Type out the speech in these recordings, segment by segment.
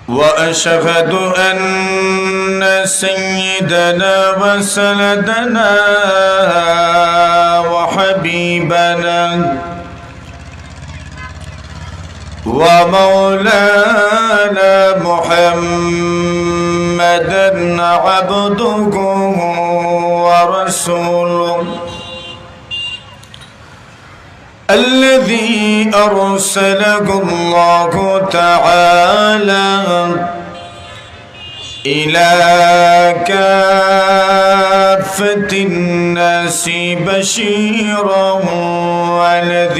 وأشهد أن سيدنا وسندنا وحبيبنا ومولانا محمدا عبده ورسوله الذي أرسله الله تعالى إلى كافة الناس بشيرا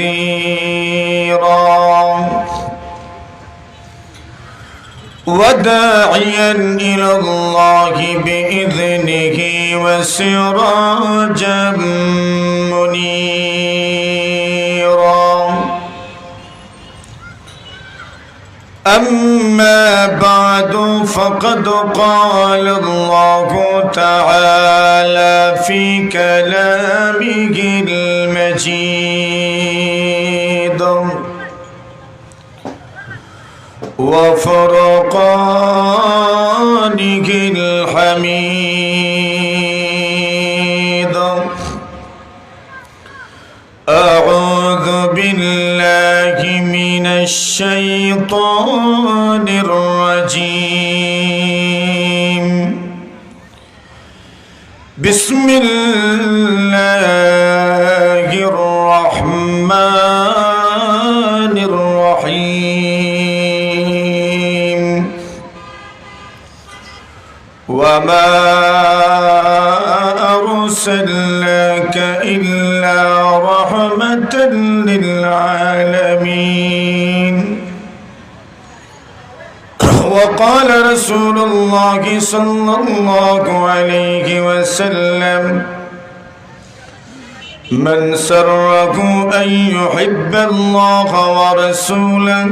ونذيرا وداعيا إلى الله بإذنه وسراجا منيرا أما بعد فقد قال الله تعالى في كلامه المجيد وفرقانه الحميد أعوذ بالله من الشيطان الرجيم بسم الله الرحمن الرحيم وما أرسلناك إلا رحمة للعالمين وقال رسول الله صلى الله عليه وسلم من سره أن يحب الله ورسوله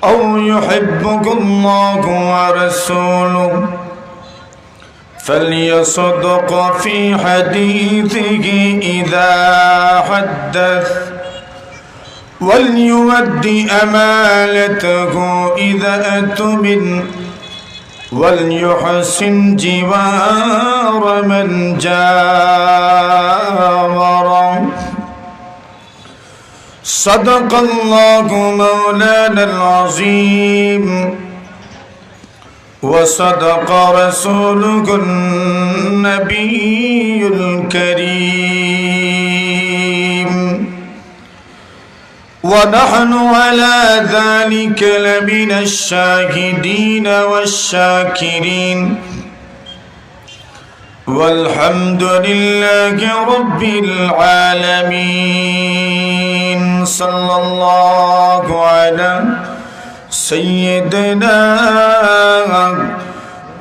أو يحبه الله ورسوله فليصدق في حديثه إذا حدث وليؤد أمانته إذا أؤتمن وليحسن جوار من جاور صدق الله مولانا العظيم وصدق رسوله النبي الكريم ونحن على ذلك لمن الشاهدين والشاكرين والحمد لله رب العالمين صلى الله على سيدنا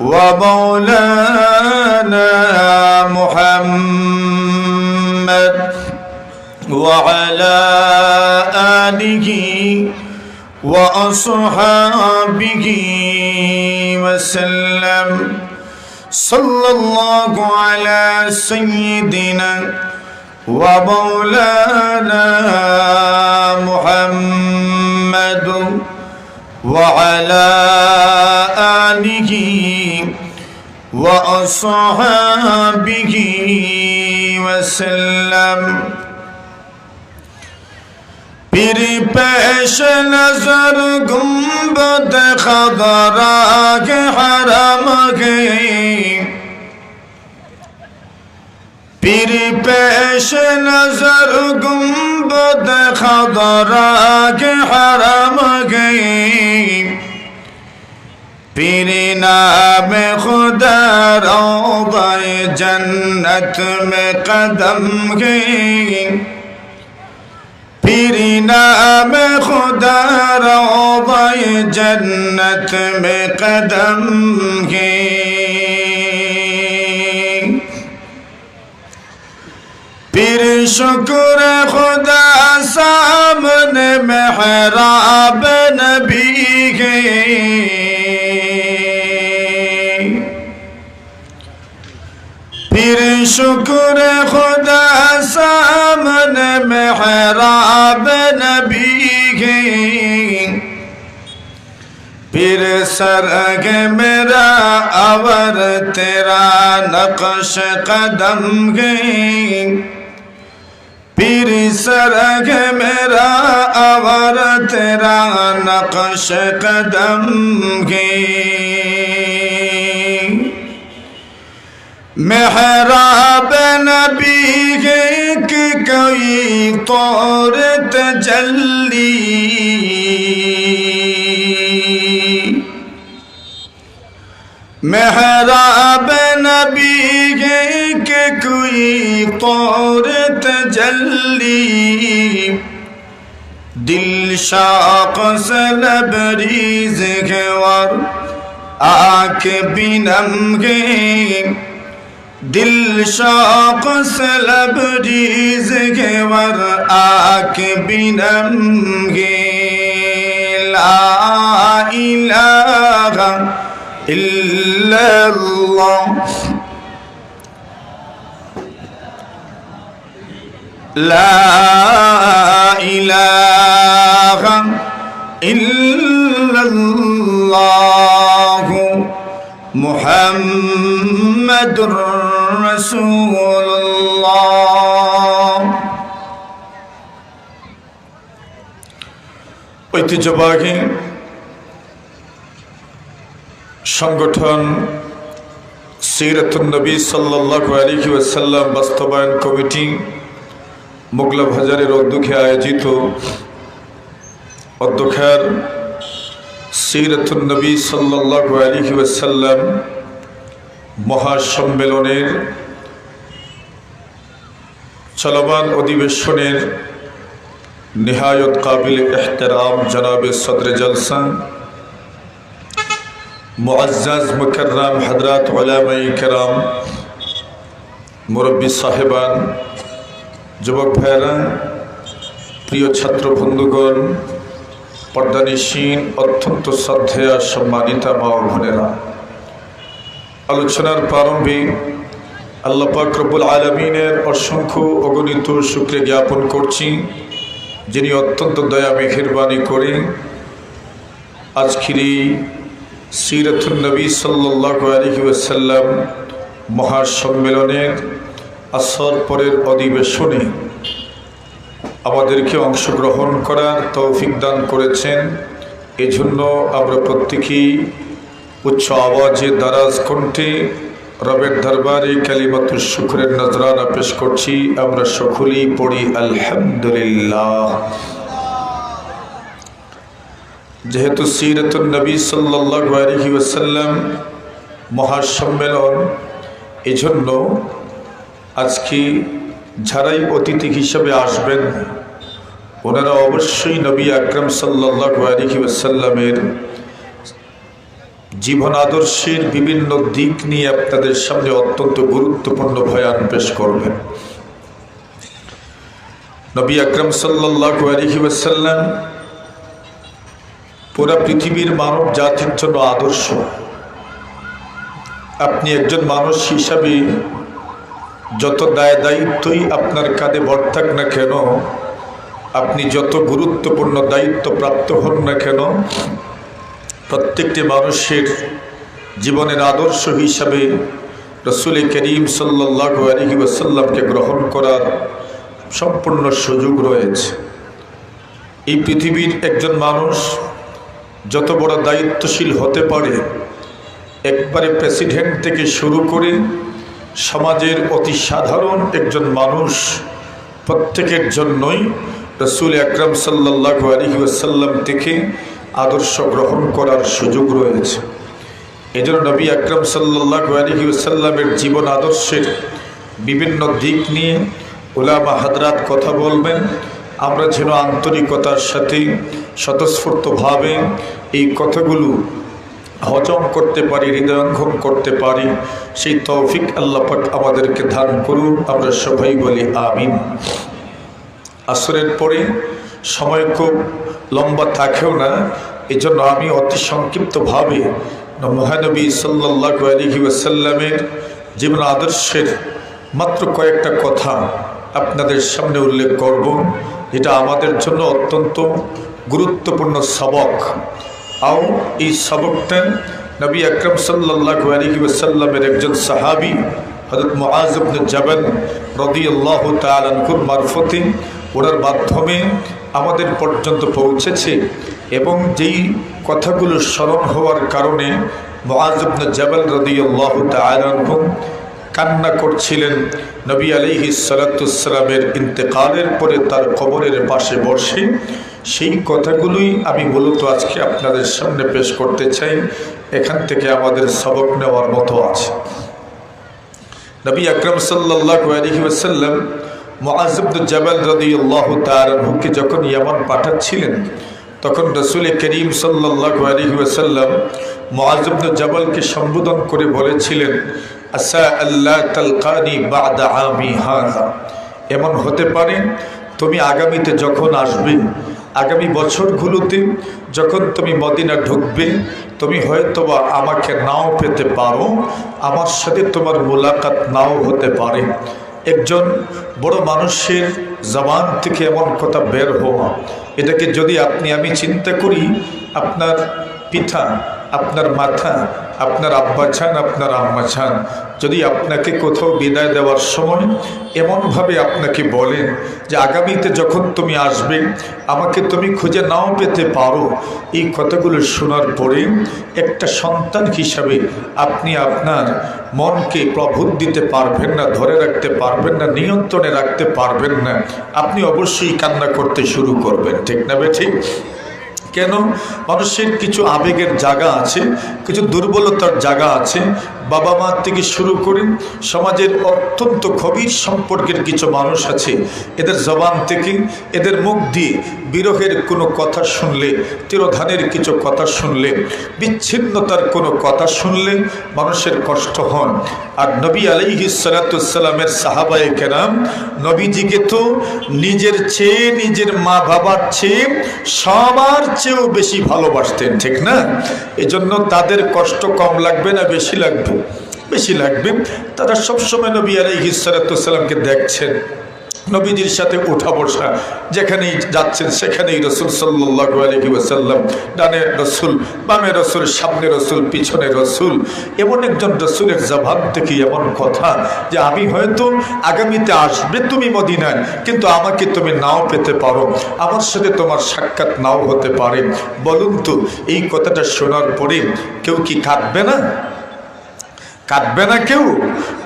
ومولانا محمد وعلى آله وأصحابه وسلم صلى الله على سيدنا ومولانا محمد وعلى آله وأصحابه وسلم پیر پیش نظر گنبد خضرا کے حرم گئی پیر پیش نظر گنبد خضرا کے حرم گئی پیر نام خدا روضہ جنت میں قدم گئی پیری نام خدا روضہ جنت میں قدم گئی پیر شکر خدا سامنے محراب نبی گئی پیر شکر خدا سامنے محراب نبی گئی फिर सरगे मेरा अवर तेरा नक्श कदम गई, फिर सरगे मेरा अवर तेरा नक्श कदम गई। मेहराब नबी की कोई तौर तजल्ली, मेहराब नबी के कोई तौर तजल्ली, दिल शाख से लबरीज के वर आँख बिनम गई, दिल शाख से लबरीज के वर आँख बिनम गई। ला इलाहा इल्लल्लाह, ला इलाहा इल्लल्लाह मुहम्मदुर रसूलुल्लाह। ঐতিহ্যবাহী সংগঠন সিরাতুন নবী সাল্লাল্লাহু আলাইহি ওয়াসাল্লাম বাস্তবায়ন কমিটি মোগলা বাজারের উদ্যোগে আয়োজিত অধ্যক্ষের সিরাতুন নবী সাল্লাল্লাহু আলাইহি ওয়াসাল্লাম মহাসম্মেলনের চলমান অধিবেশনের নিহায়ত কাবিল ইহতিরাম জনাবে সদর জলসা মুআজ্জাজ মুকাররম হযরত উলামায়ে কেরাম, মুরব্বী সাহেবান, যুবক ভাইরা, প্রিয় ছাত্র বন্ধুগণ, পর্দানিশীন, অত্যন্ত শ্রদ্ধেয় সম্মানিতা মা ও বোনেরা, আলোচনার প্রারম্ভে আল্লাহ পাক রব্বুল আলামিনের অসংখ্য অগণিত শুকরিয়া জ্ঞাপন করছি, যিনি অত্যন্ত দয়া মেহেরবানি করে আজকের এই সিরাতুন নবী সাল্লাল্লাহু আলাইহি ওয়াসাল্লাম মহাসম্মেলনের আসর পরের অধিবেশনে আমাদেরকে অংশগ্রহণ করার তৌফিক দান করেছেন। এজন্য আমরা প্রত্যেকেই উচ্চ আওয়াজে দারাজ কণ্ঠে রবের দরবারে কালিমাতুশ শুকরের নজরানা পেশ করছি। আমরা সকলেই পড়ি আলহামদুলিল্লাহ। যেহেতু সিরাতুন নবী সাল্লাল্লাহু আলাইহি ওয়াসাল্লাম মহাসম্মেলন, এজন্য আজকে যারাই অতিথি হিসেবে আসবেন ওনারা অবশ্যই নবী আকরাম সাল্লাল্লাহু আলাইহি ওয়াসাল্লামের জীবন আদর্শের বিভিন্ন দিক নিয়ে আপনাদের সামনে অত্যন্ত গুরুত্বপূর্ণ বয়ান পেশ করবেন। নবী আকরাম সাল্লাল্লাহু আলাইহি ওয়াসাল্লাম পুরা পৃথিবীর মানব জাতির জন্য আদর্শ। আপনি একজন মানুষ হিসাবে যত দায় দায়িত্বই আপনার কাঁধে বর্তাক না কেন, আপনি যত গুরুত্বপূর্ণ দায়িত্ব প্রাপ্ত হন না কেন, প্রত্যেকটি মানুষের জীবনের আদর্শ হিসাবে রাসূল করিম সাল্লাল্লাহু আলাইহি ওয়াসাল্লামকে গ্রহণ করার সম্পূর্ণ সুযোগ রয়েছে। এই পৃথিবীর একজন মানুষ যত বড় দায়িত্বশীল হতে পারে, একবারে প্রেসিডেন্ট থেকে শুরু করে সমাজের অতি সাধারণ একজন মানুষ, প্রত্যেকের জন্যই রাসূল আকরাম সাল্লাল্লাহু আলাইহি ওয়াসাল্লাম থেকে আদর্শ গ্রহণ করার সুযোগ রয়েছে। এজন্য নবী আকরাম সাল্লাল্লাহু আলাইহি ওয়াসাল্লামের জীবন আদর্শের বিভিন্ন দিক নিয়ে উলামা হাজরাত কথা বলবেন। আমরা যেন আন্তরিকতার সাথে স্বতঃস্ফূর্তভাবে এই কথাগুলো হজম করতে পারি, হৃদয়ঙ্গম করতে পারি, সেই তৌফিক আল্লাহ পাক আমাদেরকে দান করুন। আমরা সবাই বলি আমিন। আসরের পরে সময় খুব লম্বা থাকেও না, এজন্য আমি অতি সংক্ষিপ্তভাবে মহানবী সাল্লাল্লাহু আলাইহি ওয়াসাল্লামের জীবন আদর্শের মাত্র কয়েকটা কথা আপনাদের সামনে উল্লেখ করব, যেটা আমাদের জন্য অত্যন্ত গুরুত্বপূর্ণ সবক। আও এই সবকটা নবী আকরম সাল্লাল্লাহু আলাইহি ওয়াসাল্লামের একজন সাহাবী হযরত মুআজ ইবনে জাবাল রাদিয়াল্লাহু তাআলা আনহুর মারফতে ওনার মাধ্যমে আমাদের পর্যন্ত পৌঁছেছে। এবং যেই কথাগুলো স্মরণ হওয়ার কারণে মুআজ ইবনে জাবাল রাদিয়াল্লাহু তাআলা আনহু কান্না করছিলেন নবী আলাইহিস সালাতু ওয়াস সালামের ইন্তেকালের পরে তার কবরের পাশে বসে, সেই কথাগুলোই আমি মূলত আজকে আপনাদের সামনে পেশ করতে চাই। এখান থেকে আমাদের সবক নেওয়ার মতো আছে। নবী আকরম সাল্লাল্লাহু আলাইহি ওয়াসাল্লাম মুআজ ইবনে জাবাল রাদিয়াল্লাহু তাআলা আনহুকে যখন ইয়ামান পাঠাচ্ছিলেন, তখন রাসূল করিম সাল্লাল্লাহু আলাইহি ওয়াসাল্লাম মুআজ ইবনে জাবালকে সম্বোধন করে বলেছিলেন, আসা আল্লাহ তালকানি বাদা আমি হাযা, এমন হতে পারে তুমি আগামীতে যখন আসবে, আগামী বছরগুলোতে যখন তুমি মদিনা ঢুকবে, তুমি হয়তোবা আমাকে নাও পেতে পারো, আমার সাথে তোমার মোলাকাত নাও হতে পারে। একজন বড় মানুষের জবান থেকে এমন কথা বের হওয়া, এটাকে যদি আপনি আমি চিন্তা করি, আপনার পিতা, আপনার মাথা, আপনার আব্বা চান, আপনার আম্মা চান, যদি আপনাকে কোথাও বিদায় দেওয়ার সময় এমনভাবে আপনাকে বলেন যে আগামীতে যখন তুমি আসবে আমাকে তুমি খুঁজে নাও পেতে পারো, এই কথাগুলো শোনার পরে একটা সন্তান হিসাবে আপনি আপনার মনকে প্রবোধ দিতে পারবেন না, ধরে রাখতে পারবেন না, নিয়ন্ত্রণে রাখতে পারবেন না। আপনি অবশ্যই কান্না করতে শুরু করবেন, ঠিক না বেঠিক? কেন? মানুষের কিছু আবেগের জায়গা আছে, কিছু দুর্বলতার জায়গা আছে। বাবা মা থেকে শুরু করে সমাজের অত্যন্ত গভীর সম্পর্কের কিছু মানুষ আছে, এদের জবান থেকে, এদের মুখ দিয়ে বিরহের কোনো কথা শুনলে, তিরোধানের কিছু কথা শুনলে, বিচ্ছিন্নতার কোনো কথা শুনলে মানুষের কষ্ট হন। আর নবী আলাইহিস সালাতু ওয়াস সালামের সাহাবায়ে কেরাম নবীজিকে তো নিজের চেয়ে, নিজের মা বাবার চেয়ে, সবার চেয়েও বেশি ভালোবাসতেন, ঠিক না? এজন্য তাদের কষ্ট কম লাগবে না বেশি লাগবে? বেশি লাগবে। তারা সবসময় নবী আলাইহিস সালাতু ওয়াস সালামকে দেখছেন, নবীজির সাথে উঠা বসা, যেখানেই যাচ্ছেন সেখানেই রসুল সাল্লাল্লাহু আলাইহি ওয়াসাল্লাম, ডানে রসুল, বামে রসুল, সামনে রসুল, পিছনে রসুল। এমন একজন রসুলের জবান থেকে এমন কথা যে আমি হয়তো আগামীতে আসবে তুমি মদিনায়, কিন্তু আমাকে তুমি নাও পেতে পারো, আমার সাথে তোমার সাক্ষাৎ নাও হতে পারে। বলুন তো, এই কথাটা শোনার পরে কেউ কি কাঁদবে না? কাঁদবে না কেউ?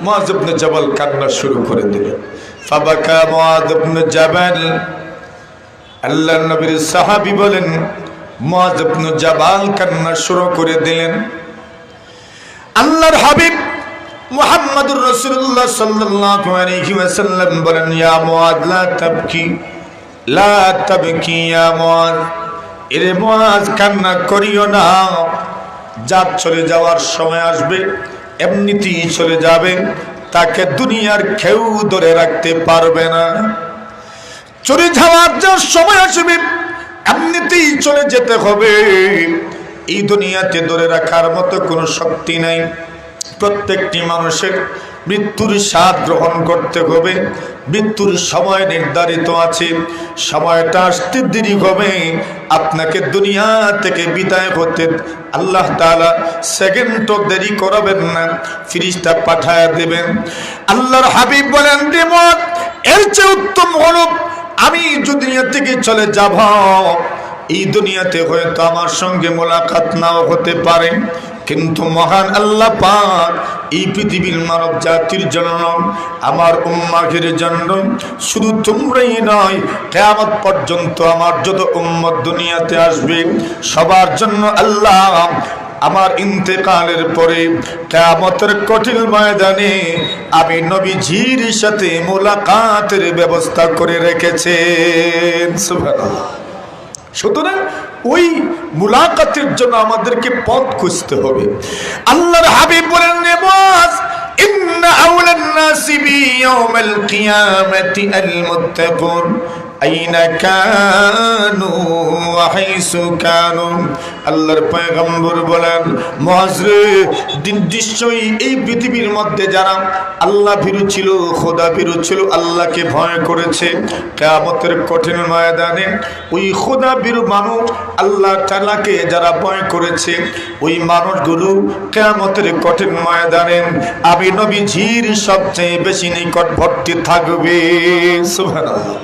মুআজ ইবনে জাবাল কান্না শুরু করে দিলেন। ফাবাকা মুআজ ইবনে জাবাল, আল্লাহর নবীর সাহাবী বলেন, মুআজ ইবনে জাবাল কান্না শুরু করে দিলেন। আল্লাহর হাবিব মুহাম্মদুর রাসূলুল্লাহ সাল্লাল্লাহু আলাইহি ওয়াসাল্লাম বলেন, ইয়া মুআজ লা তাবকি, লা তাবকি ইয়া মুআজ, এরে মুআজ কান্না করিও না, যার চলে যাওয়ার সময় আসবে এমনিতেই চলে যাবে, তাকে দুনিয়ার কেউ ধরে রাখতে পারবে না। চলে যাওয়ার যে সময় আসবে এমনিতেই চলে যেতে হবে, এই দুনিয়াতে ধরে রাখার মতো কোনো শক্তি নাই। প্রত্যেকটি মানুষের মৃত্যুর স্বাদ গ্রহণ করতে হবে, মৃত্যুর সময় নির্ধারিত আছে, সময়টা আসতে দেরি হবে। আপনাকে দুনিয়া থেকে বিদায় হতে আল্লাহ তাআলা সেকেন্ডও দেরি করাবেন না, ফেরেশতা পাঠায়া দেবেন। আল্লাহর হাবিব বলেন, মুআজ, এর চেয়ে উত্তম হলো আমি দুনিয়া থেকে চলে যাব, এই দুনিয়াতে হয়তো আমার সঙ্গে মোলাকাত নাও হতে পারে, কিন্তু মহান আল্লাহ পাক এই পৃথিবীর মানব জাতির জন্য, আমার উম্মতের জন্য, শুধু তোমরাই নয়, কিয়ামত পর্যন্ত আমার যত উম্মত দুনিয়াতে আসবে সবার জন্য আল্লাহ আমার ইন্তেকালের পরে কিয়ামতের কঠিন ময়দানে আমি নবীজির সাথে মোলাকাতের ব্যবস্থা করে রেখেছেন। সুবহানাল্লাহ। সুতরাং ওই মুলাকাতের জন্য আমাদেরকে পথ খুঁজতে হবে। আল্লাহর হাবিব বলেন, মুআজ, ইন্না আওলান নাসি বি ইয়াউমিল কিয়ামাতি আল মুত্তাকুন, আইনা কানু ওয়া হাইসু কানু। আল্লাহর পয়গম্বর বলেন, মুআজ রে, নিশ্চয়ই এই পৃথিবীর মধ্যে যারা আল্লাহ ভীরু ছিল, খোদা ভীরু ছিল, আল্লাহকে ভয় করেছে, কিয়ামতের কঠিন ময়দানে ওই খোদা ভীরু মানুষ, আল্লাহ তাআলাকে যারা ভয় করেছে, ওই মানুষগুলো কিয়ামতের কঠিন ময়দানে আমি নবীজির সবচেয়ে বেশি নিকটবর্তী থাকবে। সুবহানাল্লাহ।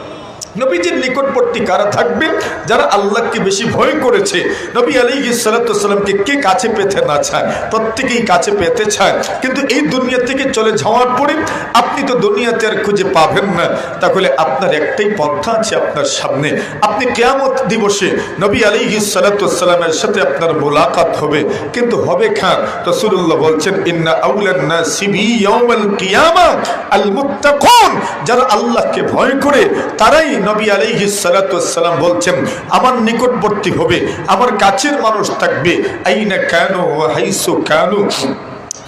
নবীজির নিকটবর্তী কারা থাকবে? যারা আল্লাহকে বেশি ভয় করেছে। নবী আলাইহিস সালাতু ওয়াস সালামকে কে কাছে পেতে না চায়? প্রত্যেকেই কাছে পেতে চায়, কিন্তু এই দুনিয়া থেকে চলে যাওয়ার পরে আপনি তো দুনিয়াতে আর খুঁজে পাবেন না। তাহলে আপনার একটাই পন্থা আছে আপনার সামনে, আপনি কিয়ামত দিবসে নবী আলাইহিস সালাতু ওয়াস সালামের সাথে আপনার মুলাকাত হবে। কিন্তু হবে খান, রাসূলুল্লাহ বলছেন, ইন্না আউলান নাসি বি ইয়াউমাল কিয়ামা আল মুত্তাকুন। যারা আল্লাহকে ভয় করে তারাই, নবী আলাইহিস সালাতু ওয়াস সালাম বলছেন, আমার নিকটবর্তী হবে, আমার কাছের মানুষ থাকবে। আইনা কানু ওয়া হাইসু কানু।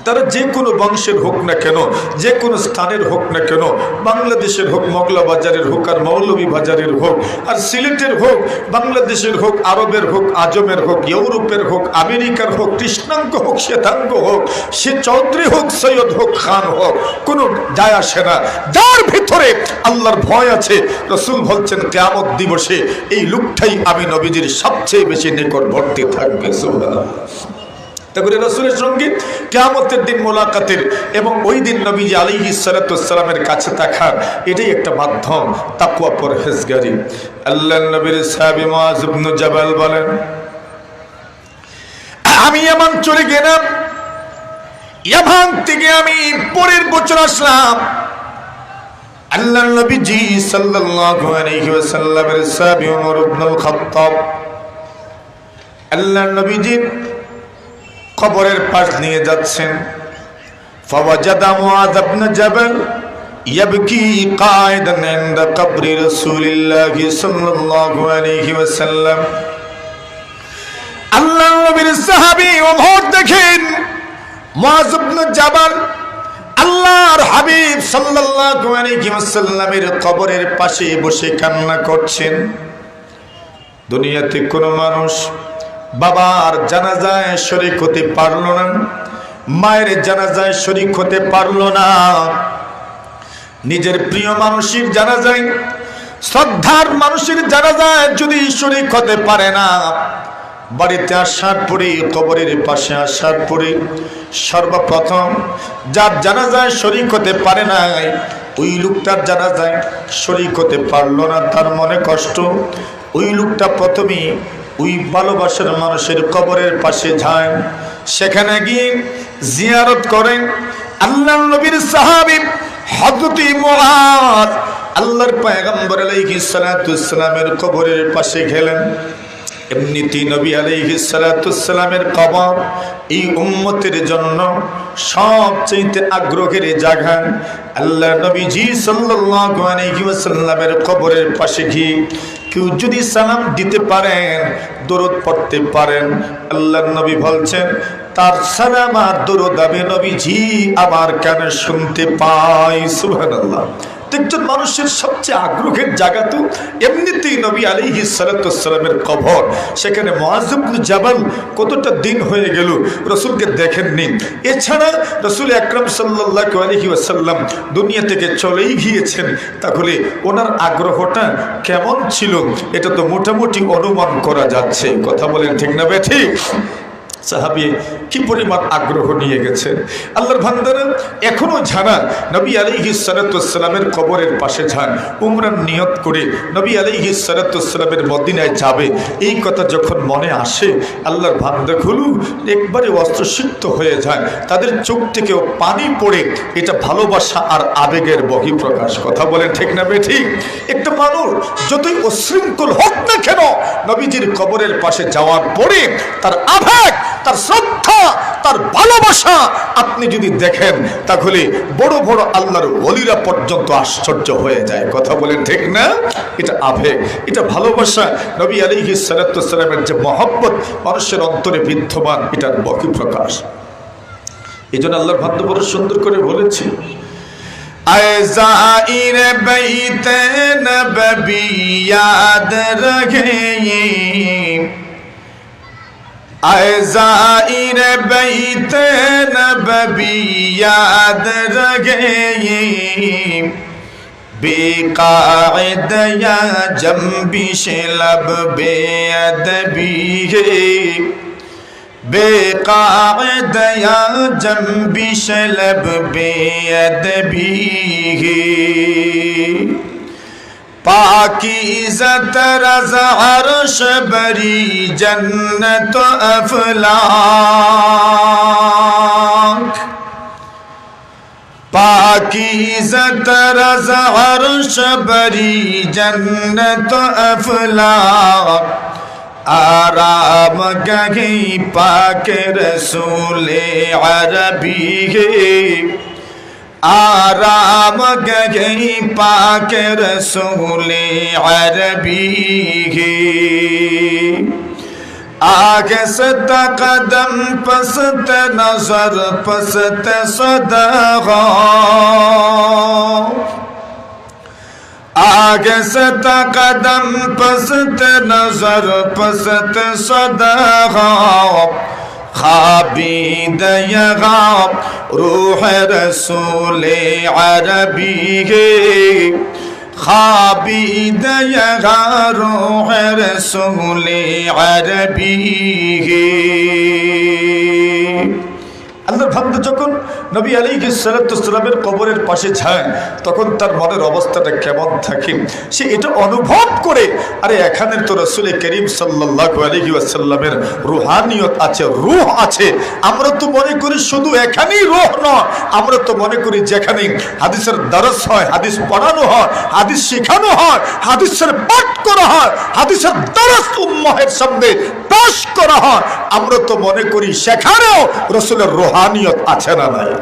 তারা যে কোনো বংশের হোক না কেন, যে কোনো স্থানের হোক না কেন, বাংলাদেশের হোক, মগলা বাজারের হোক, আর মৌলভী বাজারের হোক, আর সিলেটের হোক, বাংলাদেশের হোক, আরবের হোক, আজমের হোক, ইউরোপের হোক, আমেরিকার হোক, কৃষ্ণাঙ্গ হোক, শ্বেতাঙ্গ হোক, সে চৌধুরী হোক, সৈয়দ হোক, খান হোক, কোনো যায় আসে না। যার ভিতরে আল্লাহর ভয় আছে, রাসূল বলছেন কিয়ামত দিবসে এই লোকটাই আমি নবীজির সবচেয়ে বেশি নিকটবর্তী থাকবে। সুবহানাল্লাহ। তারপরে রাসূলের সঙ্গে কিয়ামতের দিন মোলাকাতের এবং ওই দিন নবীজি আলাইহিস সালাতু ওয়াস সালামের কাছে থাকার এটাই একটা মাধ্যম, তাকওয়া পরহেজগারি। আল্লাহর নবীর সাহাবী মুআজ ইবনে জাবাল বলেন, আমি ইয়ামান চলে গেলাম, ইয়ামান থেকে আমি পরের বছর আসলাম। আল্লাহর নবীজি সাল্লাল্লাহু আলাইহি ওয়াসাল্লামের সাহাবী ওমর ইবনুল খাত্তাব আল্লাহর নবীজি কবরের পাশ নিয়ে যাচ্ছেন। ফাওয়াজাদা মুআয ইবনে জাবাল ইয়াবকি কায়দান ইনদা কবরি রাসূলিল্লাহ সাল্লাল্লাহু আলাইহি ওয়াসাল্লাম। আল্লাহর নবীর সাহাবী ওমর দেখেন মুআয ইবনে জাবাল আল্লাহর হাবিব সাল্লাল্লাহু আলাইহি ওয়াসাল্লামের কবরের পাশে বসে কান্না করছেন। দুনিয়াতে কোনো মানুষ বাবার জানাজায় শরীক হতে পারলো না, মায়ের জানাজায় শরীক হতে পারলো না, নিজের প্রিয় মানুষের জানাজায়, শ্রদ্ধার মানুষের জানাজায় যদি শরীক হতে পারে না, বাড়িতে আসার পরে, কবরের পাশে আসার পরে সর্বপ্রথম যার জানাজায় শরীক হতে পারে না, ওই লোকটার জানাজায় শরীক হতে পারলো না, তার মনে কষ্ট। ওই লোকটা প্রথমেই ওই ভালোবাসার মানুষের কবরের পাশে যায়, সেখানে গিয়ে জিয়ারত করেন। আল্লাহর নবীর সাহাবী হযরত মুআয আল্লাহর পয়গম্বর আলাইহিস সালাতু ওয়াস সালামের কবরের পাশে গেলেন। এমনিতেই নবী আলাইহিস সালাতু ওয়াস সালামের কবর এই উম্মতের জন্য সবচেয়ে আগ্রহের জায়গা। আল্লাহর নবীজি সাল্লাল্লাহু আলাইহি ওয়াসাল্লামের কবরের পাশে গিয়ে কেউ যদি সালাম দিতে পারেন, দরুদ পড়তে পারেন, আল্লাহর নবী বলছেন তার সালাম আর দরুদ আমি নবীজি আমার কানে শুনতে পাই। সুবহানাল্লাহ। একজন মানুষের সবচেয়ে আগ্রহের জায়গা তো এমনিতেই নবী আলাইহিস সালাতু ওয়াস সালামের কবর, সেখানে মুআয ইবনে জাবাল কতটা দিন হয়ে গেল রাসূলকে দেখেননি। এছাড়া রাসূল আকরাম সাল্লাল্লাহু আলাইহি ওয়াসাল্লাম দুনিয়া থেকে চলেই গিয়েছেন, তাহলে ওনার আগ্রহটা কেমন ছিল এটা তো মোটামুটি অনুমান করা যাচ্ছে। কথা বলেন ঠিক না ঠিক? সাহাবী কি পরিমাণ আগ্রহ নিয়ে গেছেন। আল্লাহর বান্দারা এখনো যারা নবী আলাইহিস সালাতু ওয়াস সালামের কবরের পাশে যান, উমরার নিয়ত করে নবী আলাইহিস সালাতু ওয়াস সালামের মদিনায় যাবে, এই কথা যখন মনে আসে আল্লাহর বান্দাগুলো একবারে অস্ত্রসিক্ত হয়ে যায়, তাদের চোখ থেকেও পানি পড়ে। এটা ভালোবাসা আর আবেগের বহিঃপ্রকাশ। কথা বলেন ঠিক না ঠিক? একটা মানুষ যতই অশৃঙ্খল হোক না কেন, নবীজির কবরের পাশে যাওয়ার পরে তার আবেগ, তার শ্রদ্ধা, তার ভালোবাসা আপনি যদি দেখেন, তাহলে বড় বড় আল্লাহর ওলিরা পর্যন্ত আশ্চর্য হয়ে যায়। কথা বলেন ঠিক না? এটা আবেগ, এটা ভালোবাসা। নবী আলাইহিস সালাতু ওয়াস সালামের যে মহব্বত মানুষের অন্তরে বিদ্যমান, এটার বহিঃপ্রকাশ। এই জন্য আল্লাহর বান্দা বড় সুন্দর করে বলেছি, ऐ ज़ाइर बैत नबवी याद रखे, ऐ ज़ाइर बैत नबवी याद रखे, बेकायद या जंबिश लब बेअदबी है, बेकायद या जंबिश लब बेअदबी है। पाकीज़ा तरज़ अर्श बरी जन्नत अफलाक, पाकीज़ा तरज़ अर्श बरी जन्नत अफलाक, आराम गही पाक रसूले अरबी है, आराम गही पाक रसूले अरबी है। आगे सत कदम पसत नजर पसत सदगा, आगे सत कदम पसत नजर पसत सदगा, खाबीद यगाब रूह रसूले अरबी है, खाबीद यगा रूह रसूले अरबी है। আল্লাহর বান্দা যখন নবী আলাইহিস সালাতু ওয়াসসালামের কবরের পাশে যায় তখন তার মনের অবস্থাটা কেমন থাকে সে এটা অনুভব করে, আরে এখানে তো রাসূল করিম সাল্লাল্লাহু আলাইহি ওয়াসাল্লামের রূহানিয়ত আছে, রূহ আছে। আমরা তো মনে করি শুধু এখানেই রূহ নয়, আমরা তো মনে করি যেখানে হাদিসের দরস হয়, হাদিস পড়ানো হয়, হাদিস শেখানো হয়, হাদিসের পাঠ করা হয়, হাদিসের দরস উম্মাহের সামনে পেশ করা হয়, আমরা তো মনে করি সেখানেও রাসূলের রূহানিয়ত আছে না নাই।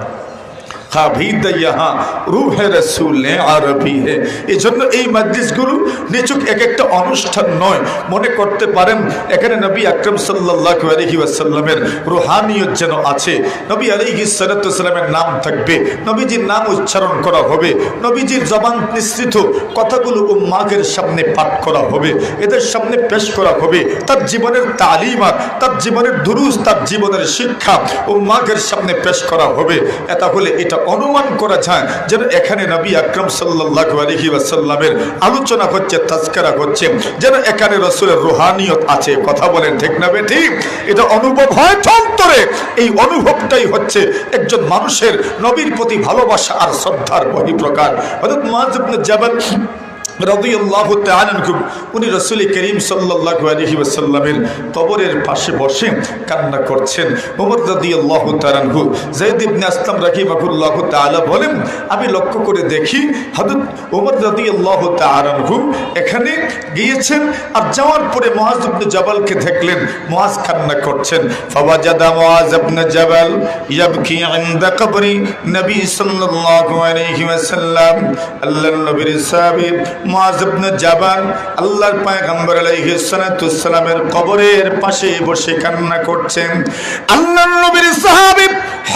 খাবিদ ইহা রূহ রাসূল আরবি হে। এই জন্য এই মজলিসগুলো নিছক এক একটা অনুষ্ঠান নয়, মনে করতে পারেন এখানে নবী আকরাম সাল্লাল্লাহু আলাইহি ওয়াসাল্লামের রূহানিয়ত যেন আছে, নবী আলাইহিস সালাতু ওয়াসসালামের নাম থাকবে, নবীজির নাম উচ্চারণ করা হবে, নবীজির জবান নিঃসৃত কথাগুলো উম্মাহের সামনে পাঠ করা হবে, এদের সামনে পেশ করা হবে, তার জীবনের তালিমাত, তার জীবনের দুরুস, তার জীবনের শিক্ষা উম্মাহের সামনে পেশ করা হবে। এটা হলে এটা অনুমান করা যায় যেন এখানে নবী আকরাম সাল্লাল্লাহু আলাইহি ওয়াসাল্লামের আলোচনা হচ্ছে, তাজকিরা হচ্ছে, যেন এখানে রাসূলের রূহানিয়ত আছে। কথা বলেন ঠিক না বেঠিক? এটা অনুভব হয় অন্তরে। এই অনুভবটাই হচ্ছে একজন মানুষের নবীর প্রতি ভালোবাসা আর শ্রদ্ধার বহিঃপ্রকাশ। হযরত মুআয ইবনে জাবাল রাদিয়াল্লাহু তাআলা আনহু উনি রাসূল করিম সাল্লাল্লাহু আলাইহি ওয়াসাল্লামের কবরের পাশে বসে কান্না করছেন। ওমর রাদিয়াল্লাহু তাআলা আনহু যায়েদ ইবনে আসলাম রাহিমাহুল্লাহু তাআলা বলেন, আমি লক্ষ্য করে দেখি হযরত ওমর রাদিয়াল্লাহু তাআলা আনহু এখানে গিয়েছেন আর যাওয়ার পরে মুআয ইবনে জাবালকে দেখলেন, মুআয কান্না করছেন। ফাওয়াজাদা মুআয ইবনে জাবাল ইয়াবকি ইনদা কবরি নবী সাল্লাল্লাহু আলাইহি ওয়াসাল্লাম, আল্লাহর নবীর সাহাবী মুআয ইবনে জাবাল আল্লাহর পয়গম্বর আলাইহিস সালাতু ওয়াসসালামের কবরের পাশে বসে কান্না করছেন। আল্লাহর নবীর সাহাবী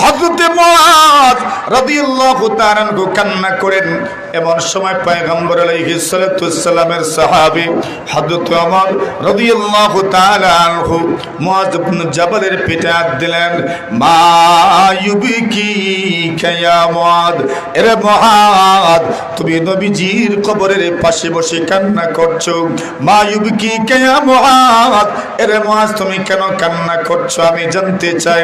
হযরত মুআয রাদিয়াল্লাহু তাআলা আনহু কান্না করেন। এমন সময় পয়গম্বর আলাইহিস সালাতু ওয়াসসালামের সাহাবী হযরত ওমর রাদিয়াল্লাহু তাআলা আনহু মুআয ইবনে জাবালের পিঠে হাত দিলেন। মা ইউবিকি ইয়া মুআয, এরে মুআয তুমি নবীজির কবরের পাশে বসে কান্না করছো। মা ইউবিকি ইয়া মুআয, এরে মুআয তুমি কেন কান্না করছো আমি জানতে চাই।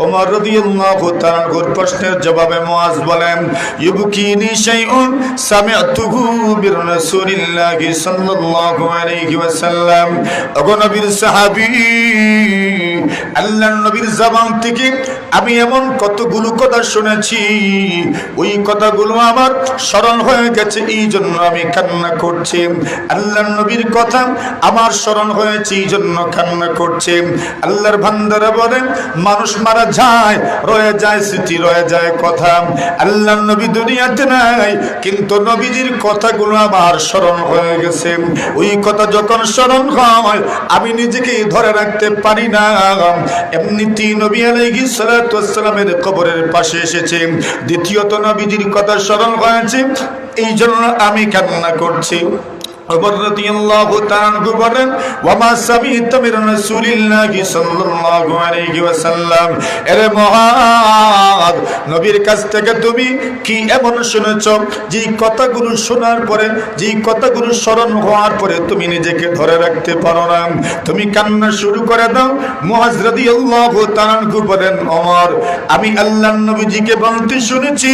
ওমর রাদিয়াল্লাহু তাআলা আনহুর প্রশ্নের জবাবে মুআয বলেন, ইউবকিনি শাইউন সামি'তুহু বির রাসূলিল্লাহি সাল্লাল্লাহু আলাইহি ওয়াসাল্লাম। ওগো নবীর সাহাবী, আল্লাহর নবীর জবান থেকে আমি এমন কতগুলো কথা শুনেছি, ওই কথাগুলো আমার স্মরণ হয়ে গেছে, এই জন্য আমি কান্না কান্না করছে, আল্লাহর নবীর কথা আমার স্মরণ হয়েছে এই জন্য কান্না করছে। আল্লাহর বান্দারা বলে মানুষ মারা যায়, রয়ে যায় স্মৃতি, রয়ে যায় কথা। আল্লাহর নবী দুনিয়াতে নাই, কিন্তু নবীজির কথাগুলো আমার স্মরণ হয়ে গেছে। ওই কথা যখন স্মরণ হয় আমি নিজেকে ধরে রাখতে পারি না। এমনিতেই নবী আলাইহিস সালাতু ওয়াস সালামের কবরের পাশে এসেছে, দ্বিতীয়ত নবীজির কথা স্মরণ হয়েছে, এই জন্য আমি কান্না করছি। ওমর রাদিয়াল্লাহু তাআলা আনহু বলেন, ওয়া মা সামি'তু মির রাসূলিল্লাহি সাল্লাল্লাহু আলাইহি ওয়াসাল্লাম, এরে মুআদ, নবীর কাছ থেকে তুমি কি এমন শুনেছো যে কথাগুলো শোনার পরে, যে কথাগুলো স্মরণ হওয়ার পরে তুমি নিজেকে ধরে রাখতে পারো না, তুমি কান্না শুরু করে দাও? মুআজ রাদিয়াল্লাহু তাআলা আনহু বলেন, ওমর, আমি আল্লাহর নবীজিকে বলতে শুনেছি,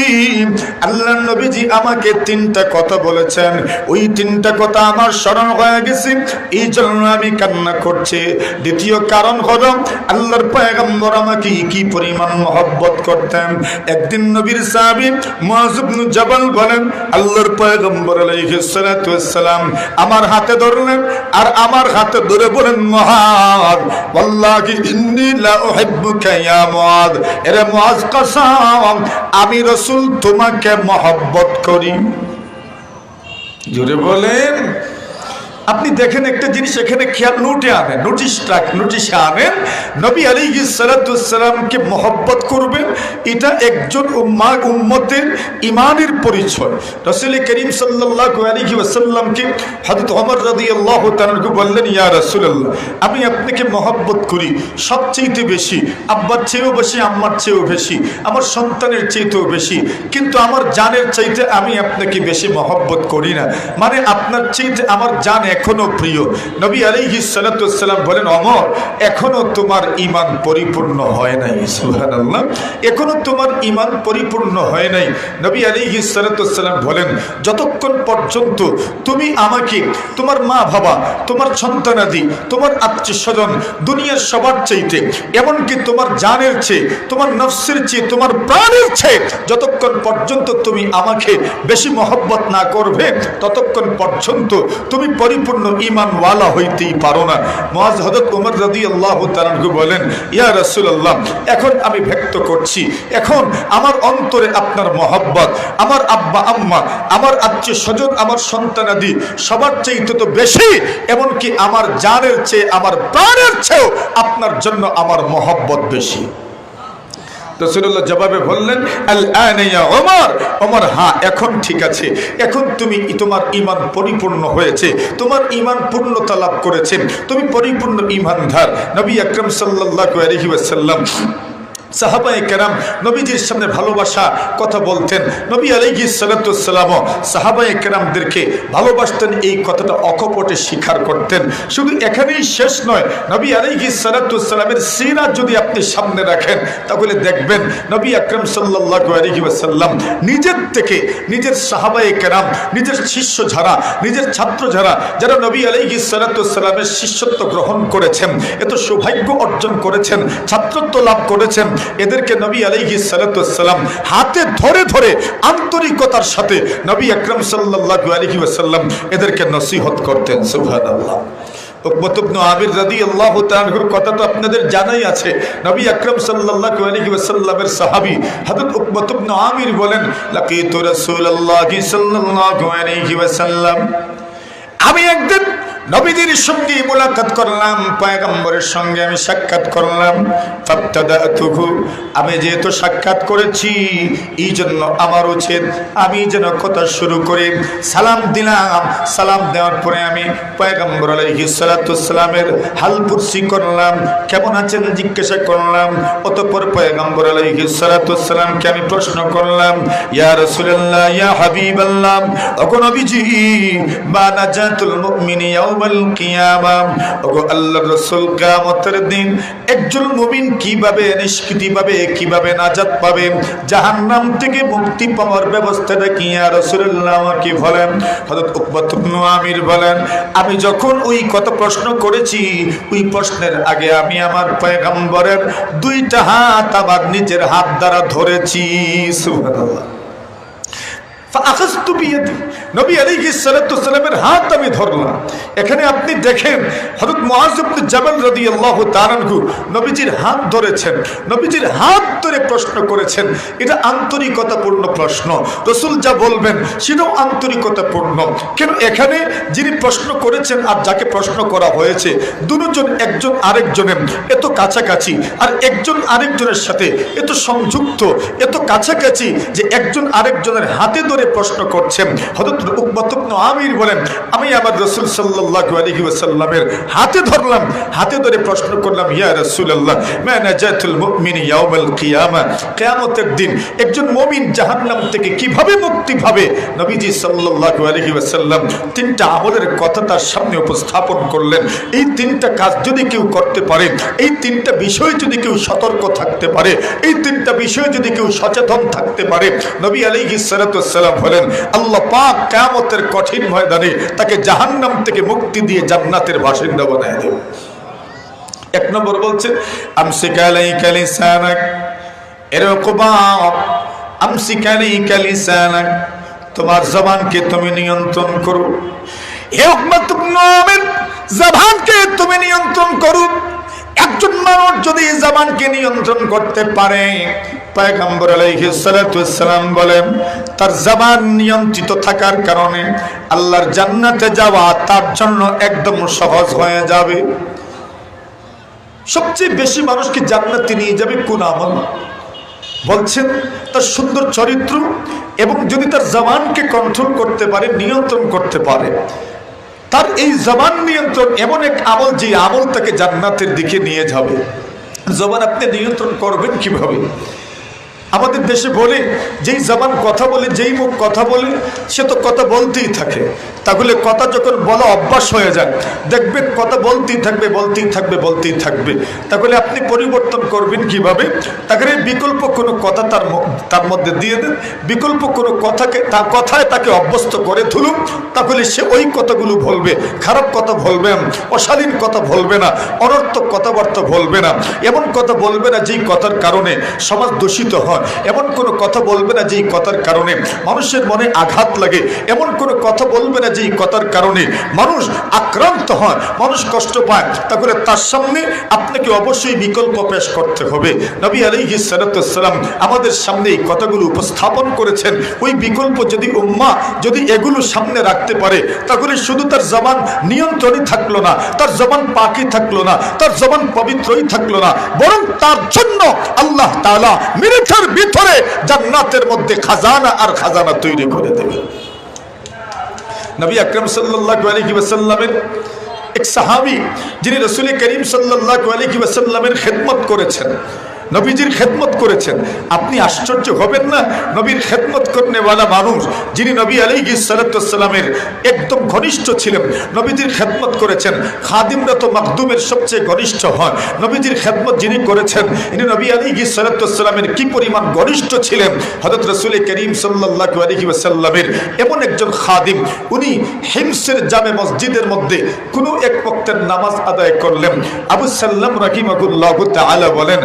আল্লাহর নবীজি আমাকে তিনটা কথা বলেছেন, ওই তিনটা কথা আমার স্মরণ হয়ে গেছে, এই জন্য আমি কান্না করছি। দ্বিতীয় কারণ হলো আল্লাহর পয়গম্বর আমাকে কি পরিমাণ মহব্বত করতেন। একদিন নবীর সাহাবী মুআজ ইবনে জাবাল বলেন, আল্লাহর পয়গম্বর আলাইহিস সালাতু ওয়াস সালাম আমার হাতে ধরলেন আর আমার হাতে ধরে বলেন, মুআজ, ওয়াল্লাহি ইন্নী লা উহিব্বুকা ইয়া মুআজ, এরে মুআজ কসম আমি রাসূল তোমাকে মহব্বত করি। জোরে বলেন। আপনি দেখেন একটা জিনিস এখানে খেয়াল, নোটে আনেন, নোটিশে আনেন, নবী আলাইহিস সালাতু ওয়াস সালামকে মহব্বত করবেন, এটা একজন উম্মতের ঈমানের পরিচয়। রাসূল করিম সাল্লাল্লাহু আলাইহি ওয়াসাল্লামকে হযরত ওমর রাদিয়াল্লাহু তাআলা বললেন, ইয়া রাসূলুল্লাহ, আমি আপনাকে মহব্বত করি সবচেয়ে বেশি, আব্বার চেয়েও বেশি, আম্মার চেয়েও বেশি, আমার সন্তানের চাইতেও বেশি, কিন্তু আমার জানের চাইতে আমি আপনাকে বেশি মহব্বত করি না, মানে আপনার চাইতে আমার জান এখনো প্রিয়। নবী আলাইহিস সালাতু ওয়াস সালাম বলেন, ওমর, এখনো তোমার ঈমান পরিপূর্ণ হয় নাই। সুবহানাল্লাহ, এখনো তোমার ঈমান পরিপূর্ণ হয় নাই। নবী আলাইহিস সালাতু ওয়াস সালাম বলেন, যতক্ষণ পর্যন্ত তুমি আমাকে তোমার মা বাবা, তোমার সন্তানাদি, তোমার আত্মীয়স্বজন, দুনিয়ার সবার চাইতে, এমনকি তোমার জানের চেয়ে, তোমার নফসের চেয়ে, তোমার প্রাণের চেয়ে যতক্ষণ পর্যন্ত তুমি আমাকে বেশি মহব্বত না করবে, ততক্ষণ পর্যন্ত তুমি পরিপূর্ণ ঈমানওয়ালা হইতেই পারো না। মুআজ হযরত ওমর রাদিয়াল্লাহু তাআলা আনহু বলেন, ইয়া রাসূলুল্লাহ, এখন আমি ব্যক্ত করছি, এখন আমার অন্তরে আপনার মহব্বত, আমার আব্বা আম্মা, আমার আত্মীয় স্বজন, আমার সন্তানাদি সবার চাইতে তো বেশি, এমনকি আমার জানের চেয়ে, আমার প্রাণের চেয়েও আপনার জন্য আমার মহব্বত বেশি। রাসূলুল্লাহ জবাবে বললেন, আল আনা ইয়া ওমর, ওমর, হ্যাঁ এখন ঠিক আছে, এখন তুমি তোমার ঈমান পরিপূর্ণ হয়েছে, তোমার ঈমান পূর্ণতা লাভ করেছে, তুমি পরিপূর্ণ ঈমানদার। নবী আকরাম সাল্লাল্লাহু আলাইহি ওয়াসাল্লাম সাহাবায়ে কেরাম নবীজির সামনে ভালোবাসা কথা বলতেন, নবী আলাইহিস সালাতু ওয়াস সালাম সাহাবায়ে কেরামদেরকে ভালোবাসতেন, এই কথাটা অকপটে স্বীকার করতেন। শুধু এখানেই শেষ নয়, নবী আলাইহিস সালাতু ওয়াস সালামের সিরাত যদি আপনি সামনে রাখেন তাহলে দেখবেন নবী আকরাম সাল্লাল্লাহু আলাইহি ওয়াসাল্লাম নিজের থেকে, নিজের সাহাবায়ে কেরাম, নিজের শিষ্য যারা, নিজের ছাত্র যারা, যারা নবী আলাইহিস সালাতু ওয়াস সালামের শিষ্যত্ব গ্রহণ করেছেন, এত সৌভাগ্য অর্জন করেছেন, ছাত্রত্ব লাভ করেছেন, এদেরকে নবী আলাইহিস সালাতু ওয়াস সালাম হাতে ধরে ধরে আন্তরিকতার সাথে নবী আকরাম সাল্লাল্লাহু আলাইহি ওয়াসাল্লাম এদেরকে নসিহত করতেন। সুবহানাল্লাহ। উকবাত ইবনে আমির রাদিয়াল্লাহু তাআলা আনহুর কথা তো আপনাদের জানাই আছে। নবী আকরাম সাল্লাল্লাহু আলাইহি ওয়াসাল্লামের সাহাবী হযরত উকবাত ইবনে আমির বলেন, লাকিতু রাসূলুল্লাহি সাল্লাল্লাহু আলাইহি ওয়াসাল্লাম, আমি একদিন নবীজির সঙ্গে মুলাকাত করলাম, পয়গম্বরের সঙ্গে আমি সাক্ষাৎ করলাম। ফাবতাদাতুহু, আমি যেহেতু সাক্ষাৎ করেছি এই জন্য আমার উচিত আমি যেন কথা শুরু করি। সালাম দিলাম, সালাম দেওয়ার পরে আমি পয়গম্বর আলাইহিস সালাতু ওয়াস সালামের হাল পুরসি করলাম, কেমন আছেন জিজ্ঞাসা করলাম। অতঃপর পয়গম্বর আলাইহিস সালাতু ওয়াস সালামকে আমি প্রশ্ন করলাম, ইয়া রাসূলুল্লাহ, ইয়া হাবিবাল্লাহ, ওগো নবীজি, মা নাজাতুল মুমিনি আল্লাহর রাসূল, কিয়ামতের দিন একজন মুমিন কিভাবে নিষ্কৃতি পাবে, কিভাবে নাজাত পাবে, জাহান্নাম থেকে মুক্তি পাওয়ার ব্যবস্থাটা কি ইয়া রাসূলুল্লাহ আমাকে বলেন। হযরত উকবাত ইবনে আমির বলেন, আমি যখন ওই কথা প্রশ্ন করেছি, ওই প্রশ্নের আগে আমি আমার পয়গম্বরের দুইটা হাত আমার নিজের হাত দ্বারা ধরেছি। সুবহানাল্লাহ। ফাআখাযতু বিয়াদি, নবী আলাইহিস সালাতু ওয়াসসালামের হাত আমি ধরলাম। এখানে আপনি দেখেন হযরত মুআয ইবনে জাবাল রাদিয়াল্লাহু তাআলা আনহু নবীজির হাত ধরেছেন, নবীজির হাত ধরে প্রশ্ন করেছেন। এটা আন্তরিকতাপূর্ণ প্রশ্ন, রাসূল যা বলবেন সেটাও আন্তরিকতাপূর্ণ। কেন এখানে যিনি প্রশ্ন করেছেন আর যাকে প্রশ্ন করা হয়েছে দুজন একজন আরেকজনের এত কাছাকাছি, আর একজন আরেকজনের সাথে এত সংযুক্ত, এত কাছাকাছি যে একজন আরেকজনের হাতে ধরে প্রশ্ন করছেন। হযরত উকবাত ইবনে আমির বলেন, আমি আমার রাসূল সাল্লাল্লাহু আলাইহি ওয়াসাল্লামের হাতে ধরলাম, হাতে ধরে প্রশ্ন করলাম, ইয়া রাসূলুল্লাহ মা নাজাতুল মুমিনি ইয়াউমাল কিয়ামা, কিয়ামতের দিন একজন মুমিন জাহান্নাম থেকে কিভাবে মুক্তি পাবে? নবীজি সাল্লাল্লাহু আলাইহি ওয়াসাল্লাম তিনটা আমলের কথা তার সামনে উপস্থাপন করলেন। এই তিনটা কাজ যদি কেউ করতে পারে, এই তিনটা বিষয় যদি কেউ সতর্ক থাকতে পারে, এই তিনটা বিষয় যদি কেউ সচেতন থাকতে পারে, নবী আলাইহিস সালাতু ওয়াসসালাম বলেন আল্লাহ পাক কিয়ামতের কঠিন ময়দানে তাকে জাহান্নাম থেকে মুক্তি দিয়ে জান্নাতের বাসিন্দা বানায় দেবে। এক নম্বর বলছেন আমসিক আলাইকা লিসানাক, এর উকবা আমসিক আলাইকা লিসানাক, তোমার জবানকে তুমি নিয়ন্ত্রণ করো। হে উকবাত ইবনে আমির, জবানকে তুমি নিয়ন্ত্রণ করো। একজন মানুষ যদি জবানকে নিয়ন্ত্রণ করতে পারে, পয়গম্বর আলাইহিস সালাতু ওয়াসসালাম বলেন তার জবান নিয়ন্ত্রিত থাকার কারণে আল্লাহর জান্নাতে যাওয়া তার জন্য একদম সহজ হয়ে যাবে। সবচেয়ে বেশি মানুষকে জান্নাতে নিয়ে যাবে কোন আমল? বলছেন তার সুন্দর চরিত্র, এবং যদি তার জবানকে কন্ট্রোল করতে পারে, নিয়ন্ত্রণ করতে পারে। তার এই জবান নিয়ন্ত্রণ এমন এক আমল যে আমল তাকে জান্নাতের দিকে নিয়ে যাবে। জবান আপনি নিয়ন্ত্রণ করবেন কিভাবে? আমাদের দেশে বলে যেই জবান কথা বলে, যেই মুখ কথা বলে, সে তো কথা বলতেই থাকে। তাহলে কথা যখন বলা অভ্যাস হয়ে যায়, দেখবেন কথা বলতেই থাকবে, বলতেই থাকবে, বলতেই থাকবে। তাহলে আপনি পরিবর্তন করবেন কিভাবে? তাহলে বিকল্প কোনো কথা তার মধ্যে দিয়ে দেন, বিকল্প কোনো কথায় তাকে অভ্যস্ত করে তুলুন। তাহলে সে ওই কথাগুলো বলবে, খারাপ কথা বলবে না, অশালীন কথা বলবে না, অনর্থক কথাবার্তা বলবে না, এমন কথা বলবে না যেই কথার কারণে সমাজ দূষিত হয়, এমন কোনো কথা বলবে না যেই কথার কারণে মানুষের মনে আঘাত লাগে, এমন কোনো কথা বলবে না যেই কথার কারণে মানুষ আক্রান্ত হয়, মানুষ কষ্ট পায়। তাহলে তার সামনে আপনাকে অবশ্যই বিকল্প পেশ করতে হবে। নবী আলাইহিস সালাতু ওয়াসসালাম আমাদের সামনে এই কথাগুলো উপস্থাপন করেছেন। ওই বিকল্প যদি উম্মাহ যদি এগুলো সামনে রাখতে পারে, তাহলে শুধু তার জবান নিয়ন্ত্রণই থাকলো না, তার জবান পাকই থাকলো না, তার জবান পবিত্রই থাকলো না, বরং তার জন্য আল্লাহ তাআলা মিনিটের ভিতরে জান্নাতের মধ্যে খাজানা আর খাজানা তৈরি করে দেবে। নবী আকরাম সাল্লাল্লাহু আলাইহি ওয়াসাল্লামের এক সাহাবী যিনি রাসূল করিম সাল্লাল্লাহু আলাইহি ওয়াসাল্লামের খেদমত করেছেন, নবীজির খেদমত করেছেন। আপনি আশ্চর্য হবেন না, নবীর খেদমত করনেওয়ালা মানুষ যিনি নবী আলাইহিস সালাতু ওয়াসসালামের একদম ঘনিষ্ঠ ছিলেন, নবীজির খেদমত করেছেন। খাদিমরা তো মাখদুমের সবচেয়ে ঘনিষ্ঠ হয়। নবীজির খেদমত যিনি করেছেন, ইনি নবী আলাইহিস সালাতু ওয়াসসালামের কি পরিমাণ ঘনিষ্ঠ ছিলেন। হযরত রাসূল করিম সাল্লাল্লাহু আলাইহি ওয়াসাল্লামের এমন একজন খাদিম, উনি হিমসের জামে মসজিদের মধ্যে কোনো এক ওয়াক্তের নামাজ আদায় করলেন। আবু সাল্লাম রাহিমাহুল্লাহু তাআলা বলেন,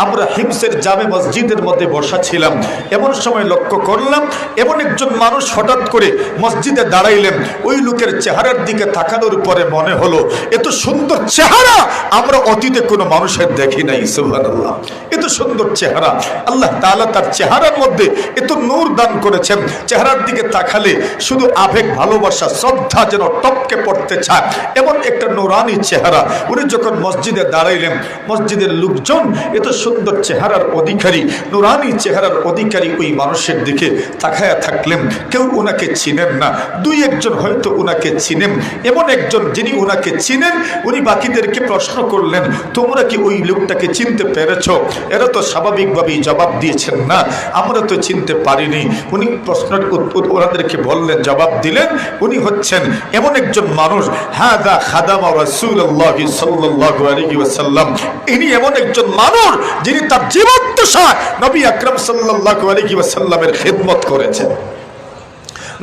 আমরা হিমসের জামে মসজিদের মধ্যে বসা ছিলাম। এমন সময় লক্ষ্য করলাম এমন একজন মানুষ হঠাৎ করে মসজিদে দাঁড়াইলেন। ওই লোকের চেহারার দিকে তাকানোর পরে মনে হলো এত সুন্দর চেহারা আমরা অতীতে কোনো মানুষের দেখি নাই। সুবহানাল্লাহ, এত সুন্দর চেহারা, আল্লাহ তাআলা তার চেহারার মধ্যে এত নূর দান করেছেন। চেহারার দিকে তাকালে শুধু আবেগ, ভালোবাসা, শ্রদ্ধা যেন টপকে পড়তে চায়, এমন একটা নূরানি চেহারা। উনি যখন মসজিদে দাঁড়াইলেন, মসজিদের লোকজন এত সুন্দর চেহারার অধিকারী, নুরানি চেহারার অধিকারী ওই মানুষের দিকে তাকায়া থাকলেন। কেউ ওনাকে চিনেন না, দুই একজন হয়তো ওনাকে চিনেন। এমন একজন যিনি ওনাকে চিনেন, উনি বাকিদেরকে প্রশ্ন করলেন, তোমরা কি ওই লোকটাকে চিনতে পেরেছ? এরা তো স্বাভাবিকভাবেই জবাব দিয়েছেন, না আমরা তো চিনতে পারিনি। উনি প্রশ্নের ওনাদেরকে বললেন, জবাব দিলেন, উনি হচ্ছেন এমন একজন মানুষ, হাদা খাদামা রাসূলুল্লাহি সাল্লাল্লাহু আলাইহি ওয়াসাল্লাম। ইনি এমন একজন মানুষ যিনি তার জীবদ্দশায় নবী আকরাম সাল্লাল্লাহু আলাইহি ওয়াসাল্লামের খিদমত করেছেন।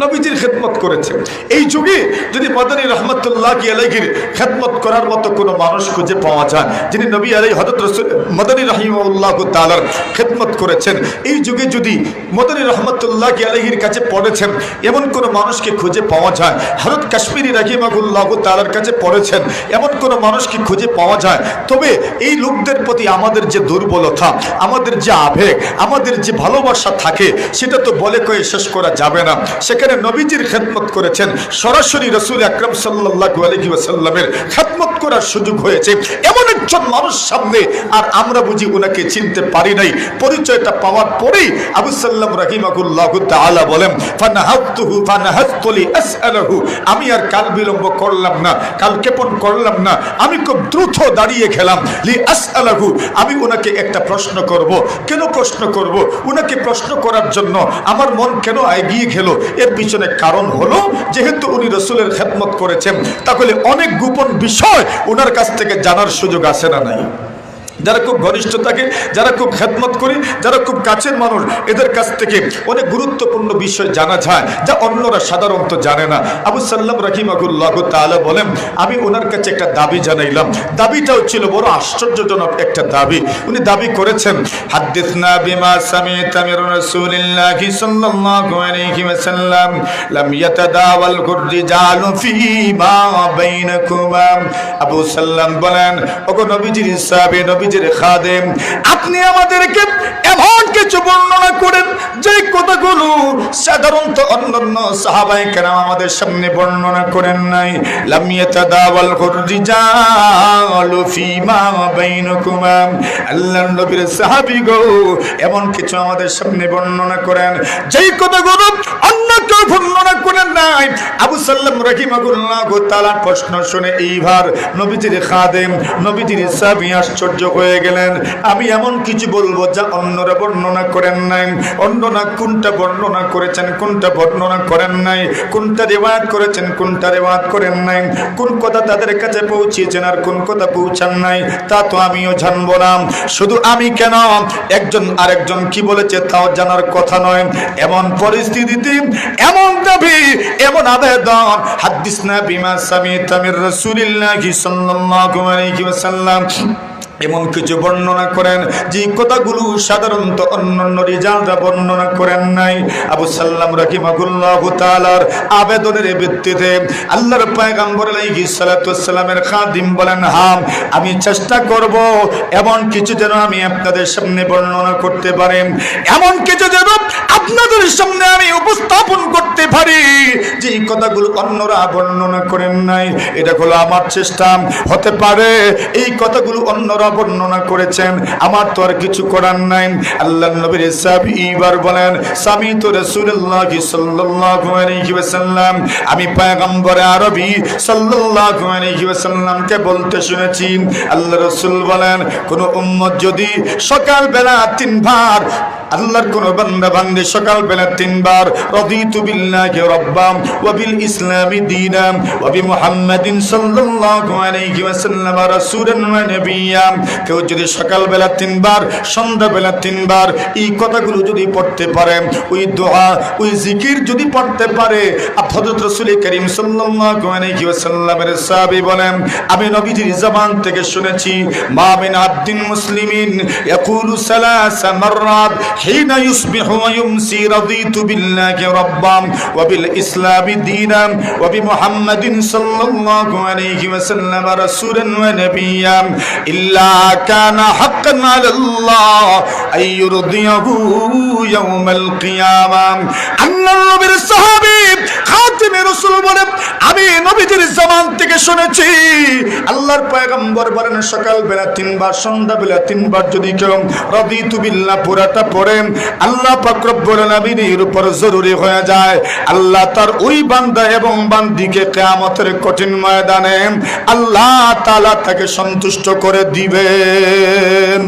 নবীজির খেদমত করেছেন। এই যুগে যদি মাদানী রহমতুল্লাহি আলাইহির খেদমত করার মতো কোনো মানুষ খুঁজে পাওয়া যায় যিনি নবী আলাইহি হযরত রাসূল মাদানী রাহিমাহুল্লাহু তাআলার খেদমত করেছেন, এই যুগে যদি মাদানী রহমতুল্লাহি আলাইহির কাছে পড়েছেন এমন কোনো মানুষকে খুঁজে পাওয়া যায়, হযরত কাশ্মীরি রাহিমাহুল্লাহু তাআলার কাছে পড়েছেন এমন কোনো মানুষকে খুঁজে পাওয়া যায়, তবে এই লোকদের প্রতি আমাদের যে দুর্বলতা, আমাদের যে আবেগ, আমাদের যে ভালোবাসা থাকে সেটা তো বলে কয়ে শেষ করা যাবে না। সেখানে নবীজির খেদমত করেছেন, সরাসরি রাসূল আকরাম সাল্লাল্লাহু আলাইহি ওয়াসাল্লামের খেদমত করার সুযোগ হয়েছে এমন একজন মানুষ সামনে, আর আমরা বুঝি ওনাকে চিনতে পারি নাই। পরিচয়টা পাওয়ার পরেই আবু সাল্লাম রাহিমাহুল্লাহু তাআলা বলেন, ফানাহাতুহু ফানাহাতু লি আসআলহু, আমি আর কাল বিলম্ব করলাম না, কালক্ষেপণ করলাম না, আমি খুব দ্রুত দাঁড়িয়ে গেলাম। লি আসআলহু, আমি ওনাকে একটা প্রশ্ন করব। কেন প্রশ্ন করব? ওনাকে প্রশ্ন করার জন্য আমার মন কেন এগিয়ে গেল? এর পিছনে কারণ হলো যেহেতু উনি রাসূলের খেদমত করেছেন, তাহলে অনেক গোপন বিষয় ওনার কাছ থেকে জানার সুযোগ আসে না নাই। যারা খুব ঘনিষ্ঠ থাকে, যারা খুব খেদমত করি, যারা খুব কাছের মানুষ, এদের কাছ থেকে অনেক গুরুত্বপূর্ণ বিষয় জানা যায় যা অন্যরা সাধারণত জানে না। আবু সাল্লাম রাহিমাহুল্লাহু তাআলা বলেন, আমি ওনার কাছে একটা দাবি জানাইলাম। দাবিটাও ছিল বড় আশ্চর্যজনক একটা দাবি। উনি দাবি করেছেন, হাদ্দিসনা বিমা সামি'তা মির রাসূলিল্লাহি সাল্লাল্লাহু আলাইহি ওয়াসাল্লাম লাম ইয়াতাদাওয়াল রিজালু ফীমা বাইনাকুমা। আবু সাল্লাম বলেন, ওগো নবীজির সাহাবী, নবীজির খাদেম, আপনি আমাদেরকে এমন কিছু বর্ণনা করেন যে কথাগুলো সাধারণত অন্যান্য সাহাবায়ে কেরাম আমাদের সামনে বর্ণনা করেন নাই। লাম ইয়াতাদাওয়াল রিজালু ফীমা বাইনাকুমা, আল্লাহর নবীর সাহাবী গো এমন কিছু আমাদের সামনে বর্ণনা করেন যেই কথাগুলো অন্য কেউ বর্ণনা করেন নাই। আবু সাল্লাম রাহিমাহুল্লাহু তাআলার প্রশ্ন শুনে এইবার নবীজির খাদেম, নবীজির সাহাবী আশ্চর্য হয়ে গেলেন। আমি এমন কিছু বলবো যা অন্যরা বর্ণনা করেন নাই। অন্যরা কোনটা বর্ণনা করেছেন, কোনটা বর্ণনা করেন নাই, কোনটা রিওয়ায়াত করেছেন, কোনটা রিওয়ায়াত করেন নাই, কোন কথা তাদের কাছে পৌঁছেছেন আর কোন কথা পৌঁছান নাই তা তো আমিও জানবো না। শুধু আমি কেন, একজন আরেকজন কি বলেছে তাও জানার কথা নয়। এমন পরিস্থিতিতে এমন দাবি, এমন আবেদন, হাদ্দিসনা বিমা সামি'তা মির রাসূলিল্লাহি সাল্লাল্লাহু আলাইহি ওয়াসাল্লাম, এমন কিছু বর্ণনা করেন যে কথাগুলো সাধারণত অন্যান্য রিজালরা বর্ণনা করেন নাই। আবু সাল্লাম রাহিমাহুল্লাহু তাআলার আবেদনের ভিত্তিতে আল্লাহর পয়গম্বর আলাইহিস সালাতু ওয়াস সালামের খাদিম বলেন, হ্যাঁ আমি চেষ্টা করব এমন কিছু যেন আমি আপনাদের সামনে বর্ণনা করতে পারি, এমন কিছু যেন আপনাদের সামনে আমি উপস্থাপন করতে পারি যে এই কথাগুলো অন্যরা বর্ণনা করেন নাই। এটা হলো আমার চেষ্টা। হতে পারে এই কথাগুলো অন্যরা বর্ণনা করেছেন, আমার তো আর কিছু করার নাই। আল্লাহর নবীর সাহাবী এবার বলেন, সামিতু রাসূলুল্লাহি সাল্লাল্লাহু আলাইহি ওয়াসাল্লাম, আমি পয়গম্বর আরবী সাল্লাল্লাহু আলাইহি ওয়াসাল্লামকে বলতে শুনেছি। আল্লাহর রাসূল বলেন, কোন উম্মত যদি সকাল বেলা 3 বার, আল্লাহর কোন বান্দা বান্দী সকাল বেলা 3 বার রাদিতু বিল্লাহি রাব্বাম ওয়া বিল ইসলামি দীনাম ওয়া বি মুহাম্মাদিন সাল্লাল্লাহু আলাইহি ওয়াসাল্লাম রাসূলান ওয়া নাবিয়্যা, কেউ যদি সকাল বেলা 3 বার, সন্ধ্যা বেলা 3 বার এই কথাগুলো যদি পড়তে পারে, ওই দোয়া, ওই জিকির যদি পড়তে পারে, হযরত রাসূল করিম সাল্লাল্লাহু আলাইহি ওয়াসাল্লামের সাহাবী বলেন, আমি নবীজির জবান থেকে শুনেছি, মা মিন আবদিন মুসলিমিন ইয়াকুলু সালাসা মাররাত হিনা ইউসবিহু ওয়া ইউমসি রাদিতু বিল্লাহি রাব্বাম ওয়া বিল ইসলামি দীনাম ওয়া বি মুহাম্মাদিন সাল্লাল্লাহু আলাইহি ওয়াসাল্লাম রাসূলান ওয়া নাবিয়্যা ইল্লা কানা হাক্কান আলাল্লাহ আইয়ুরদিয়াহু ইয়াউমাল কিয়ামাহ। আল্লাহর নবীর সাহাবী খাতিমে রাসূল বলেন, আমি নবীজির জবান থেকে শুনেছি আল্লাহর পয়গম্বর বলেন, সকাল বেলা 3 বার, সন্ধ্যা বেলা 3 বার যদি কেউ রাদিতু বিল্লাহ পুরাটা পড়ে, আল্লাহ পাক রব্বুল আলামিনের উপর জরুরি হয়ে যায়। আল্লাহ তার ওই বান্দা এবং বান্দিকে কিয়ামতের কঠিন ময়দানে আল্লাহ তাআলা তাকে সন্তুষ্ট করে দিবেন।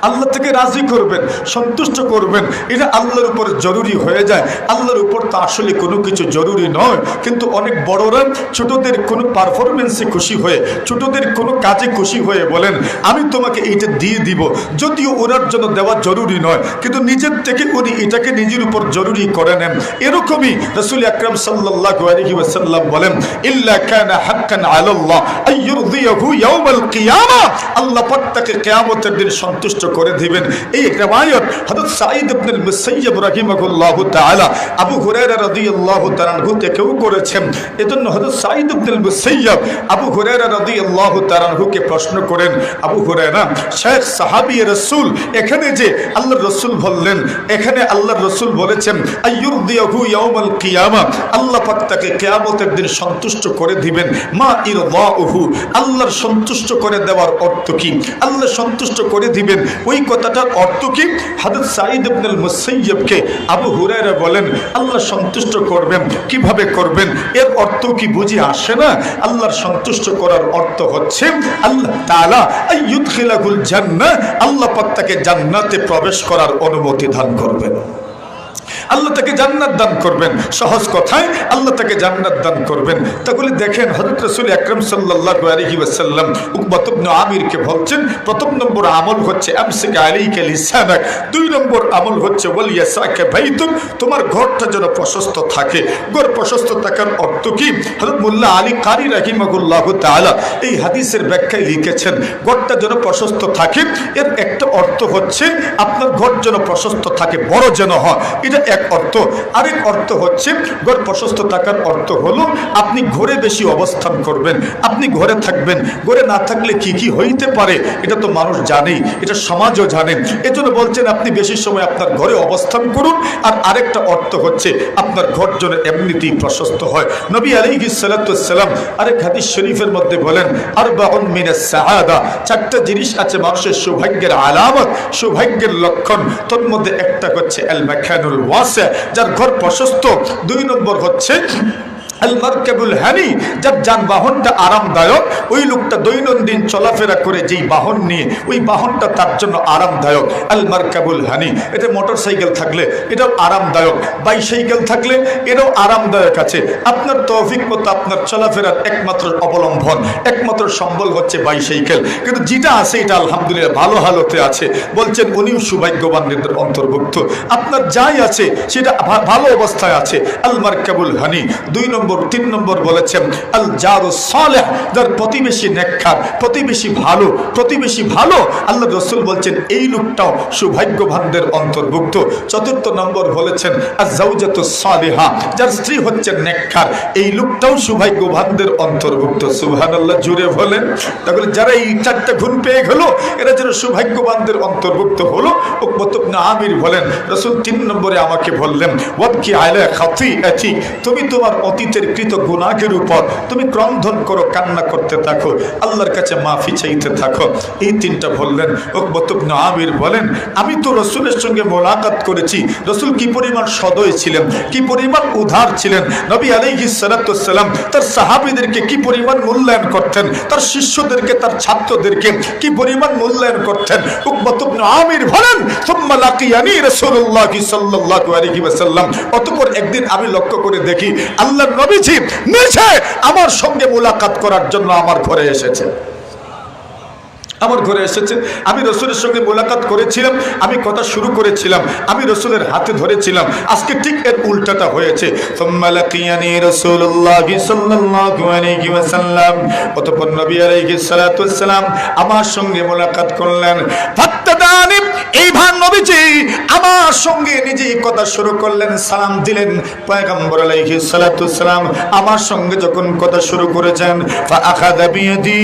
আল্লাহ থেকে রাজি করবেন, সন্তুষ্ট করবেন, এটা আল্লাহর উপর জরুরি হয়ে যায়। আল্লাহর উপর তো আসলে কোনো কিছু জরুরি নয়, কিন্তু অনেক বড়রা ছোটদের কোনো পারফরমেন্সে খুশি হয়ে, ছোটদের কোনো কাজে খুশি হয়ে বলেন আমি তোমাকে এইটা দিয়ে দিব, যদিও ওনার জন্য দেওয়া জরুরি নয়, কিন্তু নিজের থেকে উনি এটাকে নিজের উপর জরুরি করে নেন। এরকমই রাসূল আকরাম সাল্লাল্লাহু আলাইহি ওয়াসাল্লাম বলেন ইল্লা কানা হাক্কান আলাল্লাহ আইয়ুরদিয়াহু ইয়াউমাল কিয়ামা, আল্লাহ পাক তাকে কিয়ামতের দিন সন্তুষ্ট করে দিবেন। এই রিওয়ায়াত হযরত সাঈদ ইবনে মুসাইয়্যিব রাহিমাহুল্লাহু তাআলা আবু হুরায়রা রাদিয়াল্লাহু তাআলা আনহু থেকেও করেছেন। এজন্য হযরত সাঈদ ইবনে মুসাইয়্যিব আবু হুরায়রা রাদিয়াল্লাহু তাআলা আনহুকে প্রশ্ন করেন, আবু হুরায়রা শেখ সাহাবী রাসূল, এখানে যে আল্লাহর রাসূল বললেন, এখানে আল্লাহর রাসূল বলেছেন আইয়ুরদিয়াহু ইয়াউমাল কিয়ামা, আল্লাহ পাক তাকে কিয়ামতের দিন সন্তুষ্ট করে দিবেন। মা ইরদাউহু, আল্লাহর সন্তুষ্ট করে দেওয়ার অর্থ কি? আল্লাহ সন্তুষ্ট করে দিবেন, ওই কথাটার অর্থ কি? হযরত সাঈদ ইবনে মুসাইয়্যিবকে আবু হুরায়রা বলেন আল্লাহ সন্তুষ্ট করবেন, কিভাবে করবেন? এর অর্থ কি বুঝি আসে না? আল্লাহর সন্তুষ্ট করার অর্থ হচ্ছে আল্লাহ তাআলা আইয়ুদখিলাহুল জান্নাহ, আল্লাহ পাক তাকে জান্নাতে প্রবেশ করার অনুমতি দান করবেন। আল্লাহ তাকে জান্নাত দান করবেন, সহজ কথায় আল্লাহ তাকে জান্নাত দান করবেন। তাহলে দেখেন হযরত রাসূল আকরাম সাল্লাল্লাহু আলাইহি ওয়াসাল্লাম উকবাত ইবনে আমিরকে বলছেন প্রথম নম্বর আমল হচ্ছে আমসিক আলাইকা লিসানাক, দুই নম্বর আমল হচ্ছে ওয়ালিয়াসাকা বাইতুক, তোমার ঘরটা যেন প্রশস্ত থাকে। ঘর প্রশস্ত থাকার অর্থ কি? হযরত মোল্লা আলী কারি রাহিমাহুল্লাহু তাআলা এই হাদিসের ব্যাখ্যায় লিখেছেন ঘরটা যেন প্রশস্ত থাকে, এর একটা অর্থ হচ্ছে আপনার ঘর যেন প্রশস্ত থাকে, বড় যেন হয়, এটা এক অর্থ। আরেক অর্থ হচ্ছে ঘর প্রশস্ত থাকার অর্থ হলো আপনি ঘরে বেশি অবস্থান করবেন, আপনি ঘরে থাকবেন। ঘরে না থাকলে কি কি হইতে পারে এটা তো মানুষ জানেই, এটা সমাজও জানেন। এজন্য বলছেন আপনি বেশি সময় আপনার ঘরে অবস্থান করুন। আর আরেকটা অর্থ হচ্ছে আপনার ঘর যেন এমনিতেই প্রশস্ত হয়। নবী আলাইহিস সালাতু ওয়াস সালাম আরেক হাদিস শরীফের মধ্যে বলেন আরবাউন মিনাস সাআদা, চারটা জিনিস আছে মানুষের সৌভাগ্যের আলামত, সৌভাগ্যের লক্ষণ। তোর মধ্যে একটা হচ্ছে আল মাকানুল ওয়াসি, যার ঘর প্রশস্ত। দুই নম্বর হচ্ছে আল মারকাবুল হানি, যার যানবাহনটা আরামদায়ক, ওই লোকটা দৈনন্দিন চলাফেরা করে যেই বাহন নিয়ে, ওই বাহনটা তার জন্য আরামদায়ক। আল মারকাবুল হানি, এটা মোটর সাইকেল থাকলে এটাও আরামদায়ক, বাইসাইকেল থাকলে এটাও আরামদায়ক আছে। আপনার তৌফিক মতো আপনার চলাফেরার একমাত্র অবলম্বন, একমাত্র সম্বল হচ্ছে বাইসাইকেল, কিন্তু যেটা আছে এটা আলহামদুলিল্লাহ ভালো হালতে আছে। বলছেন উনিও সৌভাগ্যবানদের অন্তর্ভুক্ত। আপনার যাই আছে সেটা ভালো অবস্থায় আছে। আল মারকাবুল হানি। দুই নম্বর, তিন নম্বর বলেছেন আল জারুস সালেহ, যার প্রতিবেশী নেককার, প্রতিবেশী ভালো, প্রতিবেশী ভালো। আল্লাহ রাসূল বলছেন এই লোকটাও সৌভাগ্যবানদের অন্তর্ভুক্ত। চতুর্থ নম্বর বলেছেন আজ জাওজাতুস সালিহা, যার স্ত্রী হচ্ছে নেককার, এই লোকটাও সৌভাগ্যবানদের অন্তর্ভুক্ত। সুবহানাল্লাহ, জুড়ে বলেন। তাহলে যারা এই চারটা গুণ পেয়ে গেল এরা যেন সৌভাগ্যবানদের অন্তর্ভুক্ত হলো। উকবাত ইবনে আমির বলেন রাসূল তিন নম্বরে আমাকে বললেন ওয়াবকি আলা খাতিআতি, তুমি তোমার অতীতের কৃত গুনাহের উপর তুমি ক্রন্দন করো, কান্না করতে থাকো, আল্লাহর কাছে মাফি চাইতে থাকো। এই তিনটা বললেন। উকবাত ইবনে আমির বলেন আমি তো রাসূলের সঙ্গে মোলাকাত করেছি, রাসূল কি পরিমাণ সদয় ছিলেন, কি পরিমাণ উদার ছিলেন। নবী আলাইহিস সালাতু ওয়াস সালাম তার সাহাবীদেরকে কি পরিমাণ মূল্যায়ন করতেন, তার শিষ্যদেরকে, তার ছাত্রদেরকে কি পরিমাণ মূল্যায়ন করতেন। উকবাত ইবনে আমির বলেন সুম্মা লাকিয়ানি রাসূলুল্লাহ সাল্লাল্লাহু আলাইহি ওয়াসাল্লাম, অতঃপর একদিন আমি লক্ষ্য করে দেখি আল্লাহর নবীজি নিজে আমার সঙ্গে মোলাকাত করার জন্য আমার ঘরে এসেছে, আমার ঘরে এসেছে। আমি রাসূলের সঙ্গে মোলাকাত করেছিলাম, আমি কথা শুরু করেছিলাম, আমি রাসূলের হাতে ধরেছিলাম। আজকে ঠিক এর উল্টাটা হয়েছে। সুম্মা লাকিয়ানি রাসূলুল্লাহ সাল্লাল্লাহু আলাইহি ওয়াসাল্লাম, অতঃপর নবী আলাইহিস সালাতু ওয়াস সালাম আমার সঙ্গে মোলাকাত করলেন। ফাত্তাদানি, এইবার নবীজি আমার সঙ্গে নিজেই কথা শুরু করলেন, সালাম দিলেন। পয়গম্বর আলাইহিস সালাতু ওয়াস সালাম আমার সঙ্গে যখন কথা শুরু করেছেন ফা আখাযা বিয়াদি,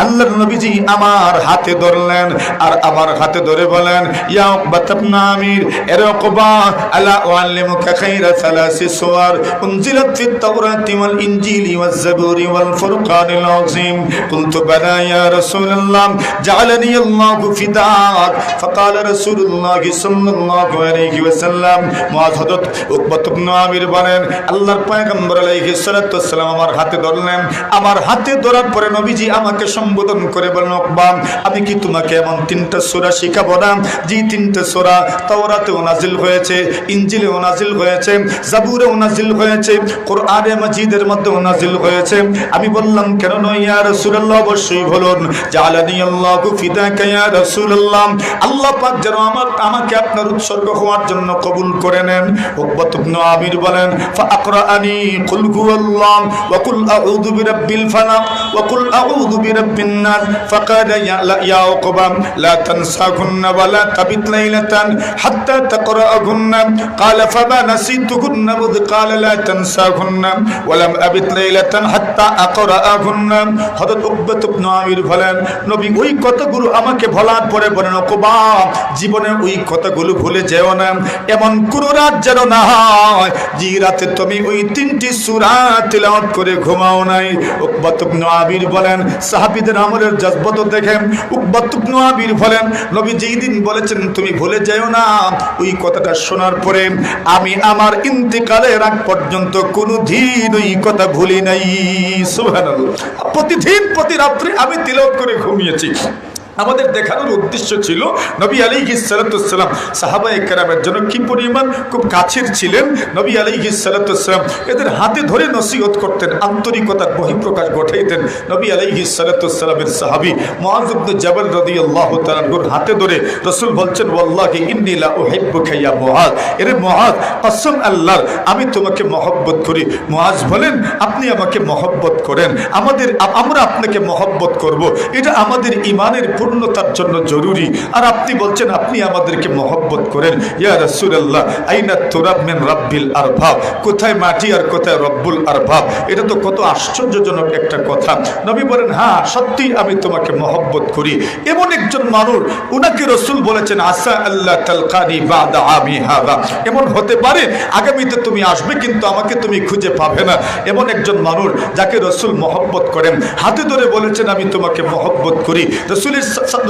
আল্লাহর নবীজি আমার হাতে ধরলেন আর আমার হাতে ধরে বলেন ইয়া উকবা ইবনে আমির, এর উকবা আলা উআল্লিমুকা খায়রা সালাসি সুওয়ার উনজিলাত ফিত তাওরাতি ওয়াল ইনজিলি ওয়াজ জাবুরি ওয়াল ফুরকানিল আযীম। কুনতু বালা ইয়া রাসূলুল্লাহ জাআলানি আল্লাহু ফিদাক। ফাকালা রাসূলুল্লাহ সাল্লাল্লাহু আলাইহি ওয়াসাল্লাম, মুআয হযরত উকবা ইবনে আমির বলেন আল্লাহর পয়গম্বর আলাইহিস সালাতু ওয়াস সালাম আমার হাতে ধরলেন। আমার হাতে ধরার পরে নবীজি আমাকে সম্বোধন করে বলেন উকবা আমি কি তোমাকে এমন 3টা সূরা শিখাবো না যে 3টা সূরা তাওরাতেও নাজিল হয়েছে, ইনজিলেও নাজিল হয়েছে, জাবুরেও নাজিল হয়েছে, কোরআনে মাজিদের মধ্যেও নাজিল হয়েছে। আমি বললাম কেন নয় ইয়া রাসূলুল্লাহ, অবশ্যই বলুন। জালানি আল্লাহু ফিদাকা ইয়া রাসূলুল্লাহ, আল্লাহ পাক যেন আমাকে আপনার উৎসর্গ হওয়ার জন্য কবুল করে নেন। উকবাত ইবনে আমির বলেন ফাআকরানি কুল হুয়াল্লাহ ওয়া কুল আউযু বিরাব্বিল ফালাক ওয়া কুল আউযু বিরাব্বিন নাস ফাকালা ইয়া উকবা লা তানসাহুন্না ওয়া লা তাবিত লাইলাতান হাত্তা তাকরাহুন্না ক্বালা ফামা নাসিতুহুন্না মুদ ক্বালা লা তানসাহুন্না ওয়া লাম আবিত লাইলাতান হাত্তা আকরাহুন্না। হযরত উকবাত ইবনে আমির বলেন নবী ওই কথাগুলো আমাকে বলার পরে বলেন উকবা জীবনে ওই কথাগুলো ভুলে যেও না, এমন কোন রাত যেন না হয় যে রাতে তুমি ওই 3টি সূরা তিলাওয়াত করে ঘুমাও নাই। উকবাত ইবনে আমির বলেন সাহাবীদের আমলের জজবা তো দেখেন। উকবাত ইবনে আমির বলেন নবী যেই দিন বলেছেন তুমি ভুলে যেও না, ওই কথাটা শোনার পরে আমি আমার ইন্তেকালের আগ পর্যন্ত কোনোদিন ওই কথা ভুলি নাই। সুবহানাল্লাহ। প্রতিদিন প্রতি রাত্রে আমি তিলাওয়াত করে ঘুমিয়েছি। আমাদের দেখানোর উদ্দেশ্য ছিল নবী আলাইহিস সালাতু ওয়াস সালাম সাহাবায়ে কেরামের জন্য কি পরিমাণ খুব কাছের ছিলেন। নবী আলাইহিস সালাতু ওয়াস সালাম এদের হাতে ধরে নসিহত করতেন, আন্তরিকতার বহিঃপ্রকাশ ঘটাইতেন। নবী আলাইহিস সালাতু ওয়াস সালামের সাহাবী মুআয ইবনে জাবাল রাদিয়াল্লাহু তাআলা আনহুর হাতে ধরে রাসূল বলছেন ওয়াল্লাহি ইন্নী লা উহিব্বুকা ইয়া মুআয, এরে মুআয কসম আল্লাহর আমি তোমাকে মহব্বত করি। মুআয বলেন আপনি আমাকে মহব্বত করেন, আমরা আপনাকে মহব্বত করব, এটা আমাদের ঈমানের পূর্ণতার জন্য জরুরি। আর আপনি বলছেন আপনি আমাদেরকে মহব্বত করেন। ইয়া রাসূলুল্লাহ আইনা তুরাব মিন রাব্বিল আরবাব, কোথায় মাটি আর কোথায় রব্বুল আরবাব? এটা তো কত আশ্চর্যজনক একটা কথা। নবী বলেন হ্যাঁ সত্যি আমি তোমাকে মহব্বত করি। এমন একজন মানুষ উনাকে রাসূল বলেছেন আসা আল্লাহ তালকানি বাদা আমি হাদা, এমন হতে পারে আগামীতে তুমি আসবে কিন্তু আমাকে তুমি খুঁজে পাবে না। এমন একজন মানুষ যাকে রাসূল মহব্বত করেন, হাতে ধরে বলেছেন আমি তোমাকে মহব্বত করি।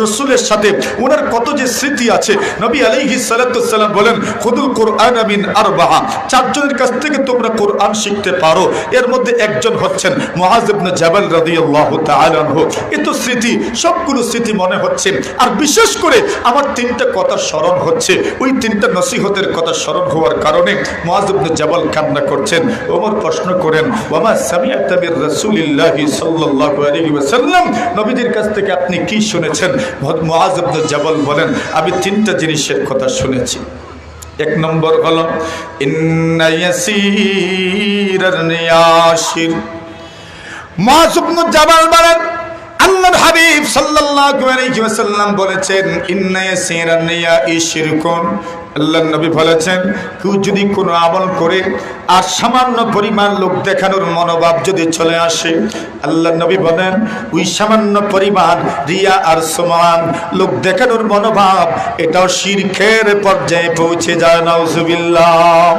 রাসূলের সাথে ওনার কত যে স্মৃতি আছে। নবী আলাইহিস সালাতু ওয়াস সালাম বলেন খুদুল কুরআন মিন আরবাআ, 4 জনের কাছ থেকে তোমরা কোরআন শিখতে পারো। এর মধ্যে একজন হচ্ছেন মুআয ইবনে জাবাল রাদিয়াল্লাহু তাআলা আনহু। এত স্মৃতি, সবগুলো স্মৃতি মনে হচ্ছে। আর বিশেষ করে আমার 3টা কথা স্মরণ হচ্ছে। ওই 3টা নসিহতের কথা স্মরণ হওয়ার কারণে মুআয ইবনে জাবাল কান্না করছেন। ওমর প্রশ্ন করেন ওয়ামা সামিআতা বির রাসূলিল্লাহি সাল্লাল্লাহু আলাইহি ওয়াসাল্লাম, নবীদের কাছ থেকে আপনি কি শুনেছেন? মুআয ইবনে জাবাল বলেন আমি 3টা জিনিসের কথা শুনেছি। 1 নম্বর হলো ইন্না ইয়াসীরান ইয়াশির। মুআয ইবনে জাবাল বলেন আল্লাহর হাবিব সাল্লাল্লাহু আলাইহি ওয়াসাল্লাম বলেছেন ইন্না ইয়াসীরান ইয়াশিরকুন, আল্লাহর নবী বলেছেন কেউ যদি কোনো আমল করে আর সামান্য পরিমাণ লোক দেখানোর মনোভাব যদি চলে আসে, আল্লাহর নবী বলেন ওই সামান্য পরিমাণ রিয়া আর সুমান লোক দেখানোর মনোভাব এটাও শিরকের পর্যায়ে পৌঁছে যায়। নাউজুবিল্লাহ।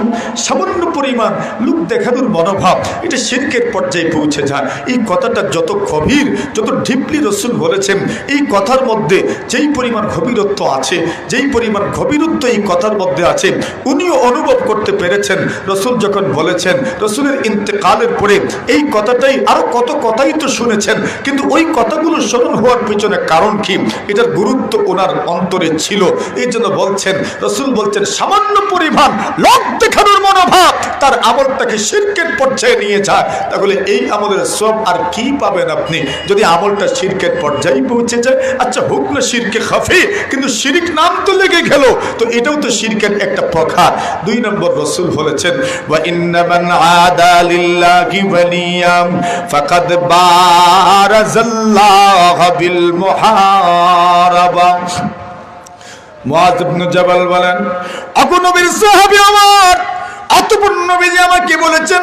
সামান্য পরিমাণ লোক দেখানোর মনোভাব এটা শিরকের পর্যায়ে পৌঁছে যায়। এই কথাটা যত গভীর, যত ডিপলি রাসূল বলেছেন, এই কথার মধ্যে যেই পরিমাণ গভীরত্ব আছে, যেই পরিমাণ গভীরত্ব এই কথার মধ্যে আছে উনিও অনুভব করতে পেরেছেন। রাসূল যখন বলেছেন, রাসূলের ইন্তেকালের পরে এই কথাটাই, আরো কত কথাই তো শুনেছেন, কিন্তু ওই কথাগুলো স্মরণ হওয়ার পিছনে কারণ কি, এটার গুরুত্ব ওনার অন্তরে ছিল। এই জন্য বলছেন, রাসূল বলছেন সামান্য পরিমাণ লোক দেখানোর মনোভাব তার আমলটাকে শিরকের পর্যায়ে নিয়ে যায়। তাহলে এই আমলের সব আর কি পাবেন আপনি যদি আমলটা শিরকের পর্যায়ে পৌঁছে যায়? আচ্ছা হোক না শিরকে খাফি, কিন্তু শিরক নাম তো লেগে গেল, তো এটাও তো শিরকের একটা প্রকার। 2 নম্বর রাসূল বলেছেন ওয়া ইন্না মান আদা লিল্লাহি ওয়ালিয়াম ফাকাদ বারাজাল্লাহু বিল মুহারাবা। মুআয ইবনে জাবাল বলেন আবু নবীর সাহাবী আমার, অতঃপর নবীজি আমাকে বলেছেন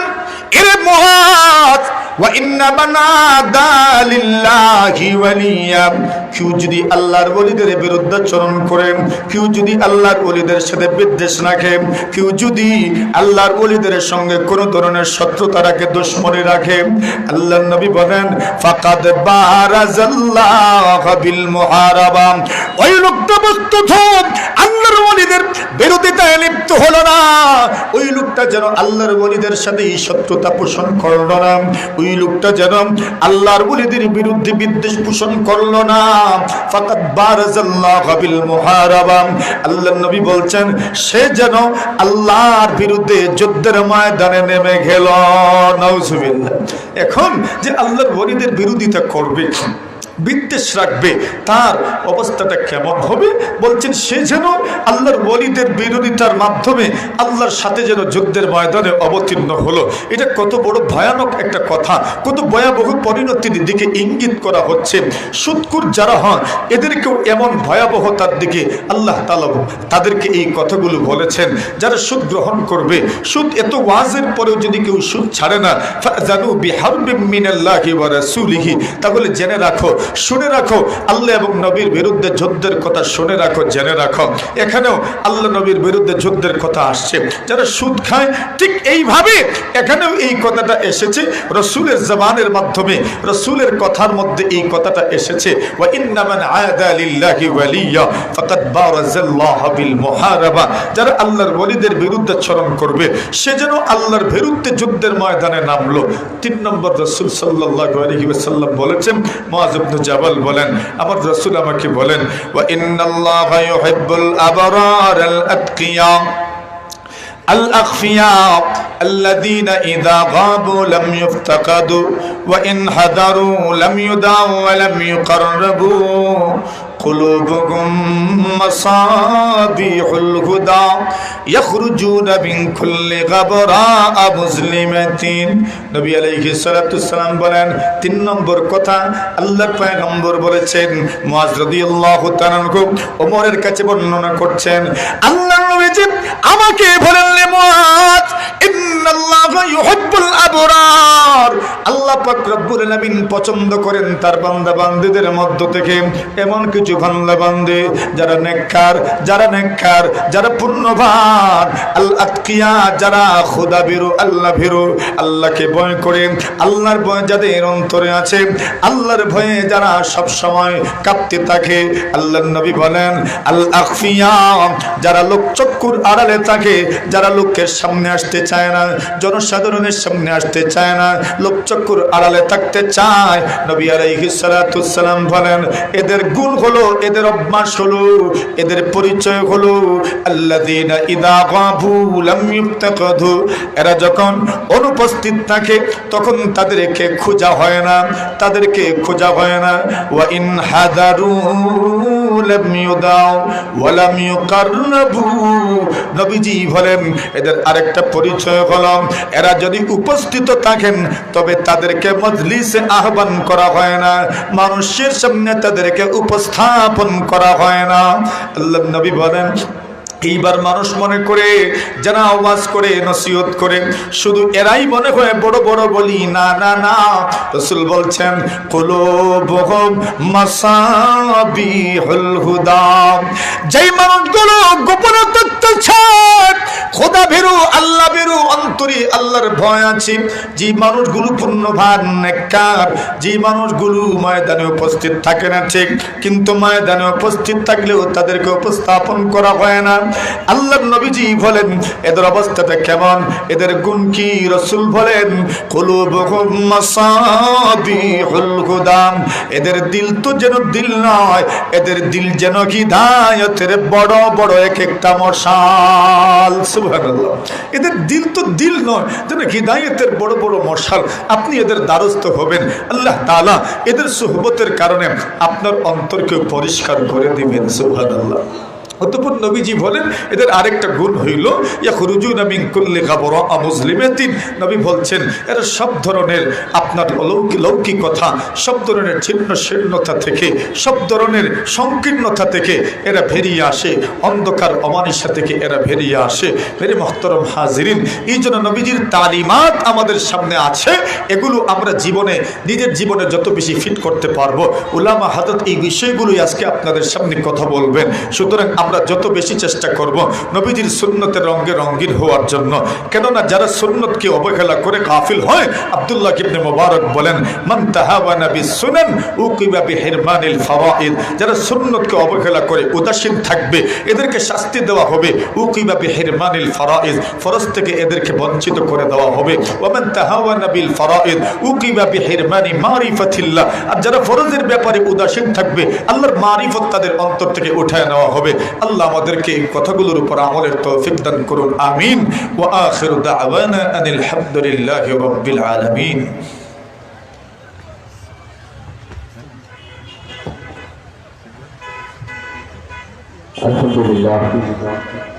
এরে মুআয ওয়া ইন্না মান আদা লিল্লাহি ওয়ালিয়াম, কেউ যদি আল্লাহর ওলিদের বিরুদ্ধাচরণ করে, কেউ যদি আল্লাহর ওলিদের সাথে বিদ্বেষ রাখে, কেউ যদি আল্লাহর ওলিদের সঙ্গে কোনো ধরনের শত্রুতা রাখে, দুশমনী রাখে, আল্লাহর নবী বলেন ফাকাদ বারাজাল্লাহু বিল মুহারাবা, ওই লোকটা বস্তুত আল্লাহর ওলিদের বিরোধিতায় লিপ্ত হলো না, ওই লোকটা যেন আল্লাহর ওলিদের সাথে শত্রুতা পোষণ করলো না, ওই ওই লোকটা যেন আল্লাহর ওলিদের বিরুদ্ধে বিদ্বেষ পোষণ করলো না। ফাকাদ বারাজাল্লাহু বিল মুহারাবা, আল্লাহর নবী বলছেন সে যেন আল্লাহর বিরুদ্ধে যুদ্ধের ময়দানে নেমে গেল। নাউজুবিল্লাহ। এখন যে আল্লাহর ওলিদের বিরোধিতা করবে, বিদ্বেষ রাখবে, তার অবস্থাটা কেমন হবে? বলছেন সে যেন আল্লাহর ওলিদের বিরোধিতার মাধ্যমে আল্লাহর সাথে যেন যুদ্ধের ময়দানে অবতীর্ণ হলো। এটা কত বড় ভয়ানক একটা কথা, কত ভয়াবহ পরিণতির দিকে ইঙ্গিত করা হচ্ছে। সুদকুর যারা হন এদেরকেও এমন ভয়াবহতার দিকে আল্লাহ তাআলা তাদেরকে এই কথাগুলো বলেছেন। যারা সুদ গ্রহণ করবে, সুদ এত ওয়াজের পরেও যদি কেউ সুদ ছাড়ে না, ফাজানু বিহারবিম মিনাল্লাহি ওয়া রাসূলিহি, তাহলে জেনে রাখো, শুনে রাখো, আল্লাহ এবং নবীর বিরুদ্ধে যুদ্ধের কথা শুনে রাখো, জেনে রাখো। এখানেও আল্লাহ নবীর বিরুদ্ধে যুদ্ধের কথা আসছে। যারা সুদ খায় ঠিক এইভাবে এখানেও এই কথাটা এসেছে রাসূলের জবানের মাধ্যমে, রাসূলের কথার মধ্যে এই কথাটা এসেছে। ওয়া ইন্না মান আদা লিল্লাহি ওয়ালিয়া ফাকাদ বারাজাল্লাহু বিল মুহারাবা, যারা আল্লাহর ওলিদের বিরুদ্ধে আচরণ করবে সে যেন আল্লাহর বিরুদ্ধে যুদ্ধের ময়দানে নামলো। 3 নম্বর রাসূল সাল্লাল্লাহু আলাইহি ওয়াসাল্লাম বলেছেন, মুআয ইবনে জাবাল বলেন, আমার রাসূল আমাকে বলেন, ওয়া ইন্নাল্লাহা ইউহিব্বুল আবরার আল আতকিয়া আল আখফিয়া الذين إذا غابوا لم يفتقدوا وإن حضروا لم يدعوا ولم يقربوا قلوبهم مصابيح الهدى يخرجون من كل غبراء مسلمة। নবী আলাইহিস সালাতু ওয়াসসালাম বলেন, 3 নম্বর কথা আল্লাহর পয়গম্বর বলেছেন। মুআয রাদিয়াল্লাহু তাআলা ওমরের কাছে বর্ণনা করছেন, আল্লাহর নবীজি আমাকে বলেন, মুআয ইন্নাল্লাহা ইউহিব্বুল আবরার, আল্লাহ পাক রব্বুল আলামিন পছন্দ করেন তার বান্দা বান্দীদের মধ্য থেকে এমন কিছু বান্দা বান্দী যারা নেককার, যারা পুণ্যবান, আল আতকিয়া, যারা খোদা ভীরু, আল্লাহ ভীরু, আল্লাহকে ভয় করে, আল্লাহর ভয় যাদের অন্তরে আছে, আল্লাহর ভয়ে যারা সব সময় কাঁপতে থাকে। আল্লাহর নবী বলেন আল আখফিয়া, যারা লোকচক্ষুর আড়ালে থাকে, যারা লোকের সামনে আসতে চায় না, জনসাধারণের সামনে আসতে চায় না, লোকচক্ষুর আড়ালে থাকতে চায়। নবী আলাইহিস সালাতু ওয়াসসালাম বলেন এদের গুণ হলো, এদের অভ্যাস হলো, এদের পরিচয় হলো আল্লাযীনা ইযা গাবু লাম ইফতাকাদু, এরা যখন অনুপস্থিত থাকে তখন তাদেরকে খোঁজা হয় না, ওয়া ইন হাদারু লাম ইউদাউ ওয়া লাম ইউকাররাবু, নবীজি বলেন এদের আরেকটা পরিচয় হলো এরা যদি উপস্থিত থাকেন তবে তাদেরকে মজলিসে আহ্বান করা হয় না, মানুষের সামনে তাদেরকে উপস্থাপন করা হয় না। আল্লাহর নবী বলেন এইবার মানুষ মনে করে, যারা আওয়াজ করে, নসিহত করে, শুধু এরাই মনে হয় বড় বড় বলি। না না না, রাসূল বলছেন কুলুবুহুম মাসাবিহুল হুদা, যেই মানুষগুলো গোপনে তত্ত্বছে, খোদা ভীরু, আল্লাহ ভীরু, অন্তরে আল্লাহর ভয় আছে, যে মানুষগুলো পুণ্যবান, নেককার, যে মানুষগুলো ময়দানে উপস্থিত থাকে না ঠিক, কিন্তু ময়দানে উপস্থিত থাকলেও তাদেরকে উপস্থাপন করা হয় না। আল্লাহর নবীজি বলেন এদের অবস্থাটা কেমন, এদের গুণ কি? রাসূল বলেন কুলুবুহুম মাসাবিহুল হুদা, এদের দিল তো যেন দিল নয়, এদের দিল যেন হিদায়াতের বড় বড় এক একটা মশাল। সুবহানাল্লাহ, এদের দিল তো দিল নয়, যেন হিদায়াতের বড় বড় মশাল। আপনি এদের দ্বারস্থ হবেন, আল্লাহ তাআলা এদের সুহবতের কারণে আপনার অন্তরকে পরিষ্কার করে দিবেন। সুবহানাল্লাহ। অতঃপর নবীজি বলেন এদের আরেকটা গুণ হইল ইয়াখরুজুনা মিন কুল্লি গাবরা মুসলিমাতিন, নবী বলছেন এরা সব ধরনের আপনার লৌকিকতা, সব ধরনের ছিন্ন শীর্ণতা থেকে, সব ধরনের সংকীর্ণতা থেকে এরা বেরিয়ে আসে, অন্ধকার অমানিসা থেকে এরা বেরিয়ে আসে। মেরে মুহতারাম হাজিরিন, এই জন্য নবীজির তালিমাত আমাদের সামনে আছে, এগুলো আমরা জীবনে, নিজের জীবনে যত বেশি ফিট করতে পারবো, উলামা হাজরত এই বিষয়গুলোই আজকে আপনাদের সামনে কথা বলবেন। সুতরাং আমরা যত বেশি চেষ্টা করব নবীজির সুন্নতের রঙে রঙিন হওয়ার জন্য, কেননা যারা সুন্নতকে অবহেলা করে গাফিল হয়, আব্দুল্লাহ ইবনে মুবারক বলেন, মান তাহাওয়ানা বিসসুনান উকিবা বিহিরমানিল ফাওয়াইদ, যারা সুন্নতকে অবহেলা করে উদাসীন থাকবে এদেরকে শাস্তি দেওয়া হবে। উকিবা বিহিরমানিল ফারাইজ, ফরজ থেকে এদেরকে বঞ্চিত করে দেওয়া হবে। ওয়া মান তাহাওয়ানা বিল ফারাইদ উকিবা বিহিরমানি মারিফাতিল্লাহ, আর যারা ফরজের ব্যাপারে উদাসীন থাকবে আল্লাহর মারিফত তাদের অন্তর থেকে উঠায় নেওয়া হবে। আল্লাহ আমাদেরকে এই কথাগুলোর উপর আমলের তৌফিক দান করুন, আমিন। ওয়া আখিরু দাওয়ানা আনিল হামদুলিল্লাহি রাব্বিল আলামিন। আলহামদুলিল্লাহ।